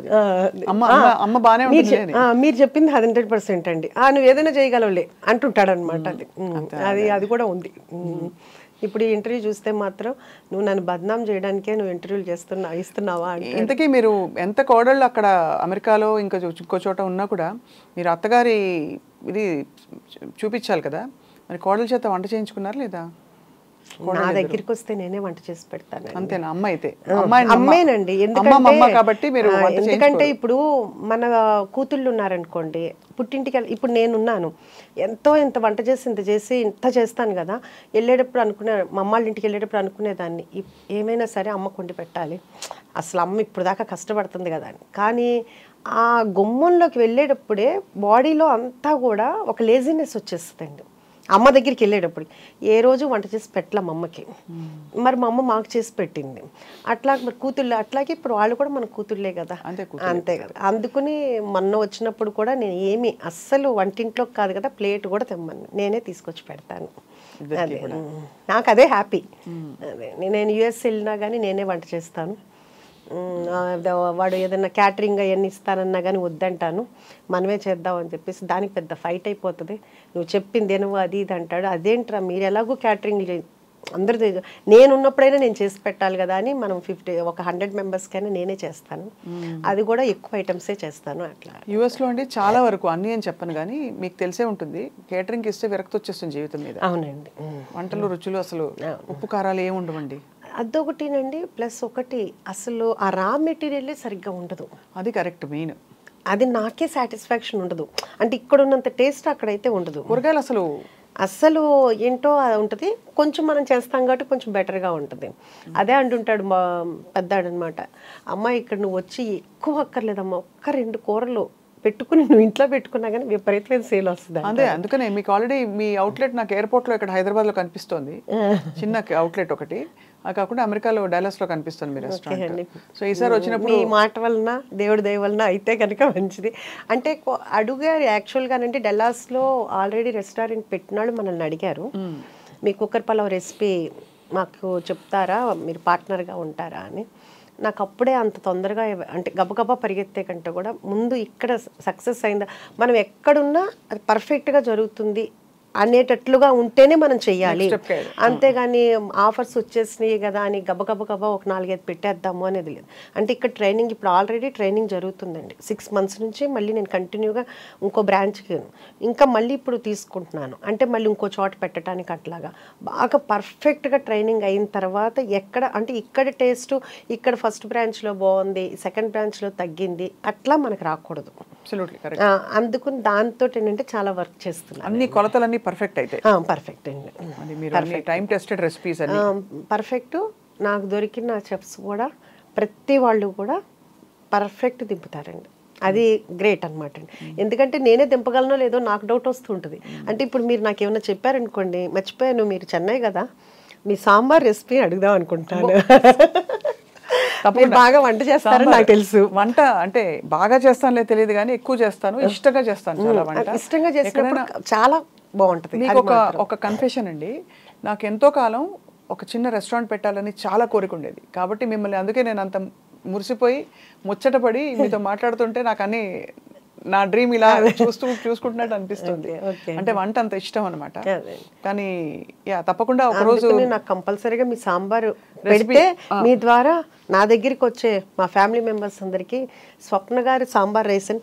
మీరు చెప్పింది 100% అండి, నువ్వు ఏదైనా చేయగలవులే అంటుంటాడు అనమాట. అది కూడా ఉంది. ఇప్పుడు ఈ ఇంటర్వ్యూ చూస్తే మాత్రం నువ్వు నన్ను బద్నాం చేయడానికే నువ్వు ఇంటర్వ్యూలు ఇస్తున్నావా అంటే. ఇంతకీ మీరు ఎంత కోడళ్ళు అక్కడ అమెరికాలో ఇంకా ఇంకో చోట ఉన్నా కూడా మీరు అత్తగారి ఇది చూపించాలి కదా, మరి కోడల చేత వంట చేయించుకున్నారు లేదా? నా దగ్గరికి వస్తే నేనే వంట చేసి పెడతాను. అంతేనా? అమ్మ అయితే అమ్మేనండి. ఎందుకంటే ఇప్పుడు మన కూతుళ్ళు ఉన్నారనుకోండి, పుట్టింటికి ఇప్పుడు నేనున్నాను, ఎంత వంట చేసి ఇంత చేస్తాను కదా, వెళ్ళేటప్పుడు మా అమ్మాళ్ళ ఇంటికి వెళ్ళేటప్పుడు అనుకునేదాన్ని ఏమైనా సరే అమ్మకు వండి పెట్టాలి, అసలు అమ్మ ఇప్పుడు దాకా కష్టపడుతుంది కదా అని. కానీ ఆ గుమ్మంలోకి వెళ్ళేటప్పుడే బాడీలో అంతా కూడా ఒక లేజినెస్ వచ్చేస్తుందండి. అమ్మ దగ్గరికి వెళ్ళేటప్పుడు ఏ రోజు వంట చేసి పెట్టలేం అమ్మకి, మరి మా అమ్మ మాకు చేసి పెట్టింది. అట్లా మరి కూతుళ్ళు అట్లాగే ఇప్పుడు వాళ్ళు కూడా మన కూతుళ్ళే కదా, అంతే కదా. అందుకుని మొన్న వచ్చినప్పుడు కూడా నేను ఏమి అస్సలు వంటింట్లోకి కాదు కదా, ప్లేట్ కూడా తెమ్మని నేనే తీసుకొచ్చి పెడతాను. అదే నాకు అదే హ్యాపీ. అదే నేను యుఎస్ వెళ్ళినా కానీ నేనే వంట చేస్తాను. వాడు ఏదైనా క్యాటరింగ్ అవన్నీ ఇస్తానన్నా కానీ వద్దంటాను, మనమే చేద్దామని చెప్పేసి. దానికి పెద్ద ఫైట్ అయిపోతుంది, నువ్వు చెప్పిందేనో అది ఇది అంటాడు. అదేంట్రా మీరు ఎలాగో క్యాటరింగ్ అందరూ నేనున్నప్పుడైనా నేను చేసి పెట్టాలి కదా అని మనం 100 మెంబర్స్కైనా నేనే చేస్తాను. అది కూడా ఎక్కువ ఐటమ్సే చేస్తాను. అట్లా యూఎస్లో అండి చాలా వరకు అన్నీ అని చెప్పను కానీ మీకు తెలిసే ఉంటుంది, కేటరింగ్ ఇస్తే విరక్తి వచ్చేస్తుంది జీవితం మీద. అవునండి. వంటలు రుచులు అసలు ఉప్పు కారాలు ఏమి ఉండవండి. అదొకటినండి. ప్లస్ ఒకటి అసలు ఆ రా మెటీరియల్ సరిగ్గా ఉండదు. అది కరెక్ట్ మెయిన్. అది నాకే సాటిస్ఫాక్షన్ ఉండదు. అంటే ఇక్కడ ఉన్నంత టేస్ట్ అక్కడైతే ఉండదు. కూరగాయలు అసలు ఏంటో ఉంటుంది. కొంచెం మనం చేస్తాం కాబట్టి కొంచెం బెటర్గా ఉంటుంది. అదే అంటుంటాడు మా పెద్దాడు అనమాట, అమ్మ ఇక్కడ నువ్వు వచ్చి ఎక్కువ అక్కర్లేదమ్మా, 1-2 కూరలు పెట్టుకుని నువ్వు ఇంట్లో పెట్టుకున్నా కానీ విపరీతమైన సేల్ వస్తుంది. అదే అందుకనే మీకు ఆల్రెడీ మీ అవుట్లెట్ నాకు ఎయిర్పోర్ట్లో ఇక్కడ హైదరాబాద్లో కనిపిస్తోంది, చిన్న అవుట్లెట్ ఒకటి. అది కాకుండా అమెరికాలో డాలస్లో కనిపిస్తుంది మీ రెస్టారెంట్. సో ఈసారి వచ్చినప్పుడు మీ మాట వలన దేవుడి దయ వలన అయితే కనుక మంచిది. అంటే అడుగారు యాక్చువల్గానంటే డల్లాస్లో ఆల్రెడీ రెస్టారెంట్ పెట్టినాడు, మనల్ని అడిగారు మీ కుక్కర్ పలావ్ రెసిపీ మాకు చెప్తారా, మీరు పార్ట్నర్గా ఉంటారా అని. నాకు అప్పుడే అంత తొందరగా అంటే గబగబా పరిగెత్తే కంటే కూడా ముందు ఇక్కడ సక్సెస్ అయిందా, మనం ఎక్కడున్నా అది పర్ఫెక్ట్గా జరుగుతుంది అనేటట్లుగా ఉంటేనే మనం చెయ్యాలి. అంతేగాని ఆఫర్స్ వచ్చేసినాయి కదా అని గబగబా ఒక 4-5 పెట్టేద్దాము అనేది లేదు. అంటే ఇక్కడ ట్రైనింగ్ ఇప్పుడు ఆల్రెడీ ట్రైనింగ్ జరుగుతుందండి. 6 months నుంచి మళ్ళీ నేను కంటిన్యూగా ఇంకో బ్రాంచ్కి ఇంకా మళ్ళీ ఇప్పుడు తీసుకుంటున్నాను. అంటే మళ్ళీ ఇంకో చోట పెట్టడానికి అట్లాగా బాగా పర్ఫెక్ట్గా ట్రైనింగ్ అయిన తర్వాత ఎక్కడ అంటే ఇక్కడ టేస్ట్ ఇక్కడ ఫస్ట్ బ్రాంచ్లో బాగుంది, సెకండ్ బ్రాంచ్లో తగ్గింది, అట్లా మనకు రాకూడదు. అందుకుని దాంతో ఏంటంటే చాలా వర్క్ చేస్తున్నాను. అన్ని కొలతలన్నీ పర్ఫెక్ట్ అయితే పర్ఫెక్ట్ అండి. Time tested recipes perfect. నాకు దొరికిన చెఫ్స్ కూడా ప్రతి వాళ్ళు కూడా పర్ఫెక్ట్ దింపుతారండి. అది గ్రేట్ అనమాట అండి. ఎందుకంటే నేనే దింపగలనో లేదో నాకు డౌట్ వస్తుంటుంది. అంటే ఇప్పుడు మీరు నాకు ఏమైనా చెప్పారనుకోండి, మర్చిపోయాను మీరు చెన్నై కదా, మీ సాంబార్ రెసిపీ అడుగుదాం అనుకుంటాను. బాగా వంట చేస్తారని నాకు తెలుసు. వంట అంటే బాగా చేస్తానులే తెలియదు కానీ ఎక్కువ చేస్తాను, ఇష్టంగా చేస్తాను. చాలా వంట ఇష్టంగా చేసినప్పుడు చాలా బాగుంటుంది. మీకు ఒక కన్ఫెషన్ అండి, నాకు ఎంతో కాలం ఒక చిన్న రెస్టారెంట్ పెట్టాలని చాలా కోరిక ఉండేది. కాబట్టి మిమ్మల్ని అందుకే నేను అంత మురిసిపోయి ముచ్చటపడి మీతో మాట్లాడుతుంటే నాకు అన్ని నా డ్రీమ్ ఇలా చూసుకుంటున్నట్టు అనిపిస్తుంది. అంటే వంట అంత ఇష్టం అనమాట. కానీ తప్పకుండా ఒక రోజు నాకు కంపల్సరీగా మీ సాంబార్ పెడితే మీ ద్వారా నా దగ్గరికి వచ్చే మా ఫ్యామిలీ మెంబర్స్ అందరికి స్వప్న గారి సాంబార్ రైస్ అని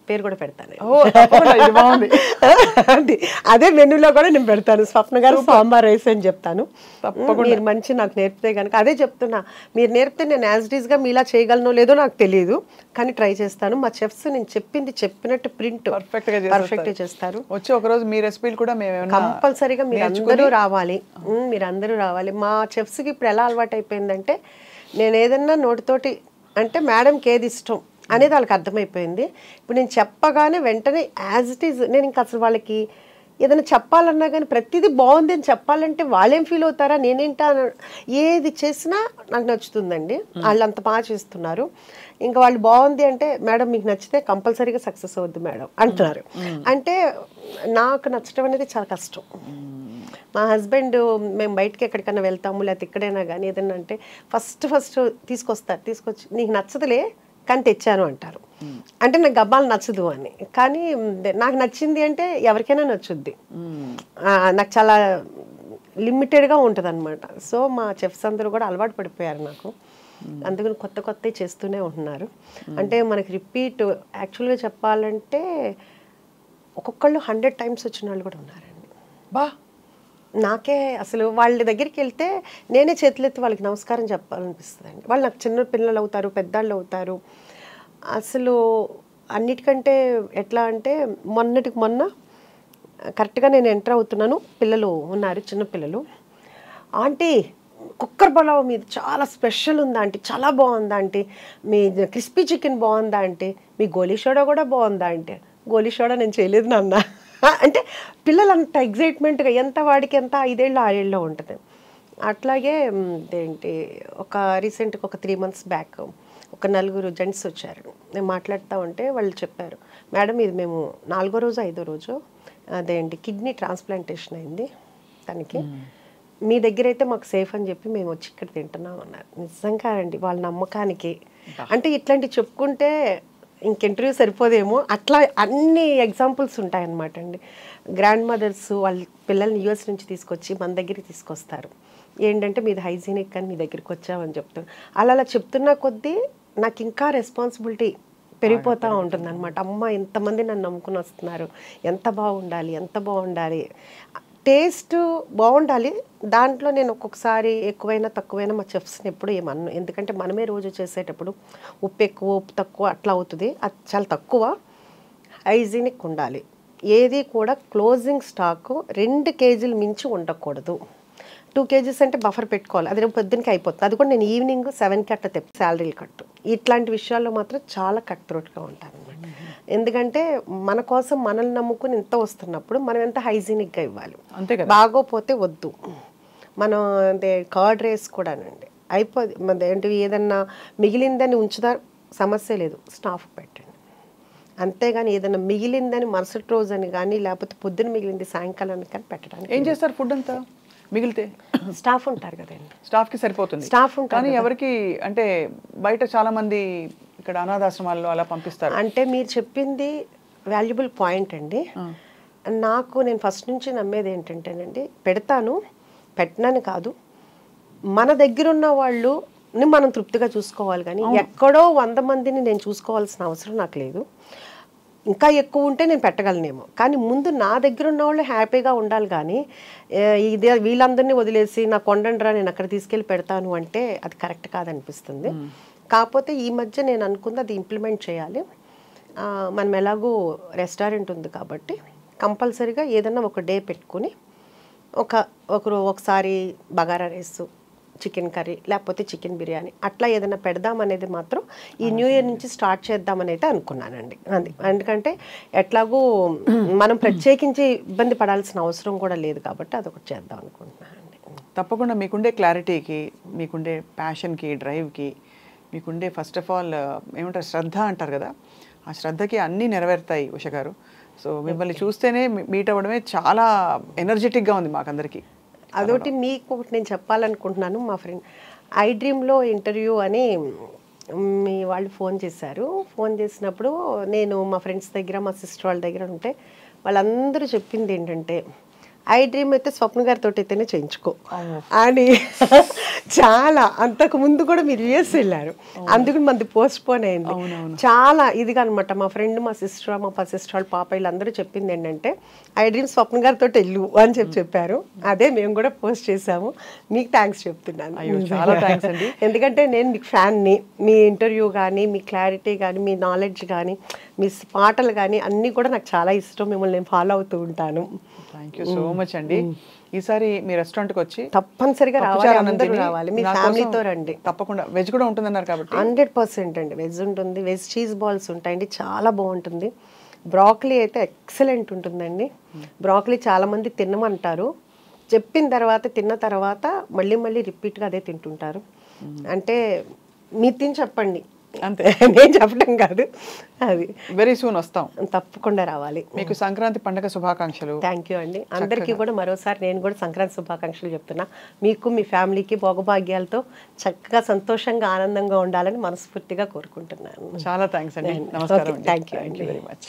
పేరు కూడా పెడతాను. అదే మెనూలో కూడా నేను పెడతాను, స్వప్న గారు సాంబార్ రైస్ అని చెప్తాను. మీరు మంచి నాకు నేర్పితే కనుక అదే చెప్తున్నా, మీరు నేర్పితే నేను యాజ్ ఇట్ ఈస్ గా మీలా చేయగలనో లేదో నాకు తెలియదు, కానీ ట్రై చేస్తాను. మా చెఫ్స్ నేను చెప్పినట్టు ప్రింట్ పర్ఫెక్ట్ గా చేస్తారు. వచ్చి ఒక రోజు మీ రెసిపీలు కూడా కంపల్సరీగా మీరు అందరూ రావాలి. మా చెఫ్స్ కి ఇప్పుడు ఎలా అలవాటు అయిపోయిందంటే, నేను ఏదన్నా నోటితోటి అంటే మేడంకి ఏది ఇష్టం అనేది వాళ్ళకి అర్థమైపోయింది. ఇప్పుడు నేను చెప్పగానే వెంటనే యాజ్ ఇట్ ఈజ్ నేను ఇంకా అసలు వాళ్ళకి ఏదైనా చెప్పాలన్నా కానీ ప్రతిదీ బాగుంది అని చెప్పాలంటే వాళ్ళేం ఫీల్ అవుతారా, నేనేంటా ఏది చేసినా నాకు నచ్చుతుందండి. వాళ్ళు అంత బాగా చేస్తున్నారు. ఇంకా వాళ్ళు బాగుంది అంటే మేడం మీకు నచ్చితే కంపల్సరీగా సక్సెస్ అవుద్ది మేడం అంటున్నారు. అంటే నాకు నచ్చడం అనేది చాలా కష్టం. మా హస్బెండ్ మేము బయటకి ఎక్కడికైనా వెళ్తాము లేకపోతే ఇక్కడైనా కానీ ఏదైనా అంటే ఫస్ట్ తీసుకొచ్చి నీకు నచ్చదులే కానీ తెచ్చాను అంటారు. అంటే నాకు గబ్బాలు నచ్చదు అని. కానీ నాకు నచ్చింది అంటే ఎవరికైనా నచ్చుద్ది. నాకు చాలా లిమిటెడ్గా ఉంటుంది అనమాట. సో మా చెఫ్స్ అందరూ కూడా అలవాటు పడిపోయారు నాకు. అందుకని కొత్త కొత్తవి చేస్తూనే ఉంటున్నారు. అంటే మనకి రిపీట్ యాక్చువల్గా చెప్పాలంటే ఒక్కొక్కళ్ళు 100 టైమ్స్ వచ్చిన వాళ్ళు కూడా ఉన్నారండి. బా నాకే అసలు వాళ్ళ దగ్గరికి వెళ్తే నేనే చేతులెత్తి వాళ్ళకి నమస్కారం చెప్పాలనిపిస్తుంది అండి. వాళ్ళు నాకు చిన్న పిల్లలు అవుతారు, పెద్దాళ్ళు అవుతారు. అసలు అన్నిటికంటే ఎట్లా అంటే మొన్నటికి మొన్న కరెక్ట్గా నేను ఎంటర్ అవుతున్నాను, పిల్లలు ఉన్నారు, చిన్న పిల్లలు. ఆంటీ కుక్కర్ పలావ్ మీది చాలా స్పెషల్ ఉందా ఆంటీ, చాలా బాగుందా ఆంటీ, మీ క్రిస్పీ చికెన్ బాగుందా ఆంటీ, మీ గోలీ సోడా కూడా బాగుందా ఆంటీ. గోలీ సోడా నేను చేయలేదు నాన్న అంటే పిల్లలు అంత ఎగ్జైట్మెంట్గా, ఎంత వాడికి ఎంత 5 ఏళ్ళు 6 ఏళ్ళలో ఉంటుంది. అట్లాగే ఏంటి ఒక రీసెంట్గా ఒక 3 months బ్యాక్ ఒక 4 జెంట్స్ వచ్చారు. నేను మాట్లాడుతూ ఉంటే వాళ్ళు చెప్పారు, మేడం ఇది మేము 4వ రోజు 5వ రోజు అదేంటి కిడ్నీ ట్రాన్స్ప్లాంటేషన్ అయింది తనకి, మీ దగ్గర అయితే మాకు సేఫ్ అని చెప్పి మేము వచ్చి ఇక్కడ తింటున్నాం అన్నారు. నిజంగా అండి వాళ్ళ నమ్మకానికి. అంటే ఇట్లాంటివి చెప్పుకుంటే ఇంకెంటర్వ్యూ సరిపోదేమో, అట్లా అన్ని ఎగ్జాంపుల్స్ ఉంటాయన్నమాట అండి. గ్రాండ్ మదర్స్ వాళ్ళ పిల్లల్ని యూఎస్ నుంచి తీసుకొచ్చి మన దగ్గరికి తీసుకొస్తారు. ఏంటంటే మీది హైజీనిక్ అని మీ దగ్గరికి వచ్చామని చెప్తాను. అలా చెప్తున్న కొద్దీ నాకు ఇంకా రెస్పాన్సిబిలిటీ పెరిగిపోతూ ఉంటుంది అనమాట. అమ్మ ఎంతమంది నన్ను నమ్ముకుని వస్తున్నారు, ఎంత బాగుండాలి, ఎంత బాగుండాలి, టేస్ట్ బాగుండాలి. దాంట్లో నేను ఒక్కొక్కసారి ఎక్కువైనా తక్కువైనా మా చెఫ్స్ని ఎప్పుడు ఏమన్ను, ఎందుకంటే మనమే రోజు చేసేటప్పుడు ఉప్పు ఎక్కువ ఉప్పు తక్కువ అట్లా అవుతుంది. అది చాలా తక్కువ. హైజీనిక్ ఉండాలి. ఏది కూడా క్లోజింగ్ స్టాక్ 2 kgs మించి ఉండకూడదు. 2 kgs అంటే బఫర్ పెట్టుకోవాలి. అది రేపు పొద్దునకి అయిపోతుంది. అది కూడా నేను ఈవినింగ్ 7కి అట్లా తెప్పి శాలరీలు కట్టు. ఇట్లాంటి విషయాల్లో మాత్రం చాలా కట్ త్రోట్గా ఉంటాను అనమాట. ఎందుకంటే మన కోసం మనల్ని నమ్ముకుని ఇంత వస్తున్నప్పుడు మనం ఎంత హైజీనిక్గా ఇవ్వాలి. అంతే కదా. బాగోపోతే వద్దు. మనం అంటే కర్డ్ రైస్ కూడానండి అయిపోదు, మన ఏంటి ఏదన్నా మిగిలిందని ఉంచుదా సమస్య లేదు, స్టాఫ్ పెట్టండి. అంతేగాని ఏదైనా మిగిలిందని మరుసటి రోజు అని కానీ లేకపోతే పొద్దున మిగిలింది సాయంకాలానికి కానీ పెట్టడానికి. ఏం చేస్తారు ఫుడ్ అంతా మిగిలితే? స్టాఫ్ ఉంటారు కదండి, స్టాఫ్కి సరిపోతుంది. స్టాఫ్ ఉంటారు కానీ ఎవరికి అంటే బయట చాలా మంది ఇక్కడ అనాథాశ్రమాల్లో అలా పంపిస్తారు. అంటే మీరు చెప్పింది వాల్యుబుల్ పాయింట్ అండి. నాకు నేను ఫస్ట్ నుంచి నమ్మేది ఏంటంటేనండి, పెడతాను పెట్టనని కాదు, మన దగ్గర ఉన్న వాళ్ళని మనం తృప్తిగా చూసుకోవాలి. కానీ ఎక్కడో 100 మందిని నేను చూసుకోవాల్సిన అవసరం నాకు లేదు. ఇంకా ఎక్కువ ఉంటే నేను పెట్టగలనేమో, కానీ ముందు నా దగ్గర ఉన్న వాళ్ళు హ్యాపీగా ఉండాలి. కానీ ఇది వీళ్ళందరినీ వదిలేసి నా కొండండ్రా నేను అక్కడ తీసుకెళ్ళి పెడతాను అంటే అది కరెక్ట్ కాదనిపిస్తుంది. కాకపోతే ఈ మధ్య నేను అనుకుంది అది ఇంప్లిమెంట్ చేయాలి. మనం ఎలాగో రెస్టారెంట్ ఉంది కాబట్టి కంపల్సరీగా ఏదన్నా ఒక డే పెట్టుకుని ఒకసారి బగారా రైస్, చికెన్ కర్రీ లేకపోతే చికెన్ బిర్యానీ అట్లా ఏదైనా పెడదామనేది మాత్రం ఈ న్యూ ఇయర్ నుంచి స్టార్ట్ చేద్దామని అయితే అనుకున్నానండి. అది ఎందుకంటే ఎట్లాగూ మనం ప్రత్యేకించి ఇబ్బంది పడాల్సిన అవసరం కూడా లేదు కాబట్టి అదొకటి చేద్దాం అనుకుంటున్నానండి. తప్పకుండా మీకుండే క్లారిటీకి, మీకుండే ప్యాషన్కి, డ్రైవ్కి, మీకుండే ఫస్ట్ ఆఫ్ ఆల్ ఏమంటారు శ్రద్ధ అంటారు కదా, ఆ శ్రద్ధకి అన్నీ నెరవేరుతాయి ఉష గారు. సో మిమ్మల్ని చూస్తేనే మీట్ అవ్వడమే చాలా ఎనర్జెటిక్గా ఉంది మాకందరికీ. అదొకటి మీకు ఒకటి నేను చెప్పాలనుకుంటున్నాను. మా ఫ్రెండ్ ఐ డ్రీమ్లో ఇంటర్వ్యూ అని మీ వాళ్ళు ఫోన్ చేశారు. ఫోన్ చేసినప్పుడు నేను మా ఫ్రెండ్స్ దగ్గర మా సిస్టర్ వాళ్ళ దగ్గర ఉంటే వాళ్ళందరూ చెప్పింది ఏంటంటే, ఐ డ్రీమ్ అయితే స్వప్న గారితో అయితేనే చేయించుకో అని. చాలా అంతకు ముందు కూడా మీరు యూఎస్ వెళ్ళారు, అందుకు మనది పోస్ట్ పోన్ అయింది. చాలా ఇదిగా అనమాట. మా ఫ్రెండ్, మా సిస్టర్, మా సిస్టర్ వాళ్ళ పాప వీళ్ళందరూ చెప్పింది ఏంటంటే ఐ డ్రీమ్ స్వప్న గారితో వెళ్ళు అని చెప్పారు. అదే మేము కూడా పోస్ట్ చేసాము. మీకు థ్యాంక్స్ చెప్తున్నాను. చాలా థ్యాంక్స్ అండి. ఎందుకంటే నేను మీకు ఫ్యాన్ని. మీ ఇంటర్వ్యూ కానీ, మీ క్లారిటీ కానీ, మీ నాలెడ్జ్ కానీ, మీ పాటలు కానీ అన్నీ కూడా నాకు చాలా ఇష్టం. మిమ్మల్ని నేను ఫాలో అవుతూ ఉంటాను. థ్యాంక్ యూ సో మచ్ అండి. ఈసారి మీ రెస్టారెంట్కి వచ్చి తప్పనిసరిగా రావాలి, అందరూ రావాలి, మీ ఫ్యామిలీతో రండి. తప్పకుండా. వెజ్ కూడా ఉంటుందన్నారు కాబట్టి 100% అండి వెజ్ ఉంటుంది. వెజ్ చీజ్ బాల్స్ ఉంటాయండి, చాలా బాగుంటుంది. బ్రాకలీ అయితే ఎక్సలెంట్ ఉంటుందండి. బ్రాకలీ చాలామంది తినమంటారు, చెప్పిన తర్వాత తిన్న తర్వాత మళ్ళీ మళ్ళీ రిపీట్గా అదే తింటుంటారు. అంటే మీరు తిని చెప్పండి, అంతే, నేను చెప్పడం కాదు. అది వెరీ సూన్ వస్తాం, తప్పకుండా రావాలి. మీకు సంక్రాంతి పండుగ శుభాకాంక్షలు. థ్యాంక్ యూ అండి. అందరికీ కూడా మరోసారి నేను కూడా సంక్రాంతి శుభాకాంక్షలు చెప్తున్నా. మీకు మీ ఫ్యామిలీకి భోగభాగ్యాలతో చక్కగా సంతోషంగా ఆనందంగా ఉండాలని మనస్ఫూర్తిగా కోరుకుంటున్నాను. చాలా థ్యాంక్స్ అండి. నమస్కారం. Thank you very much.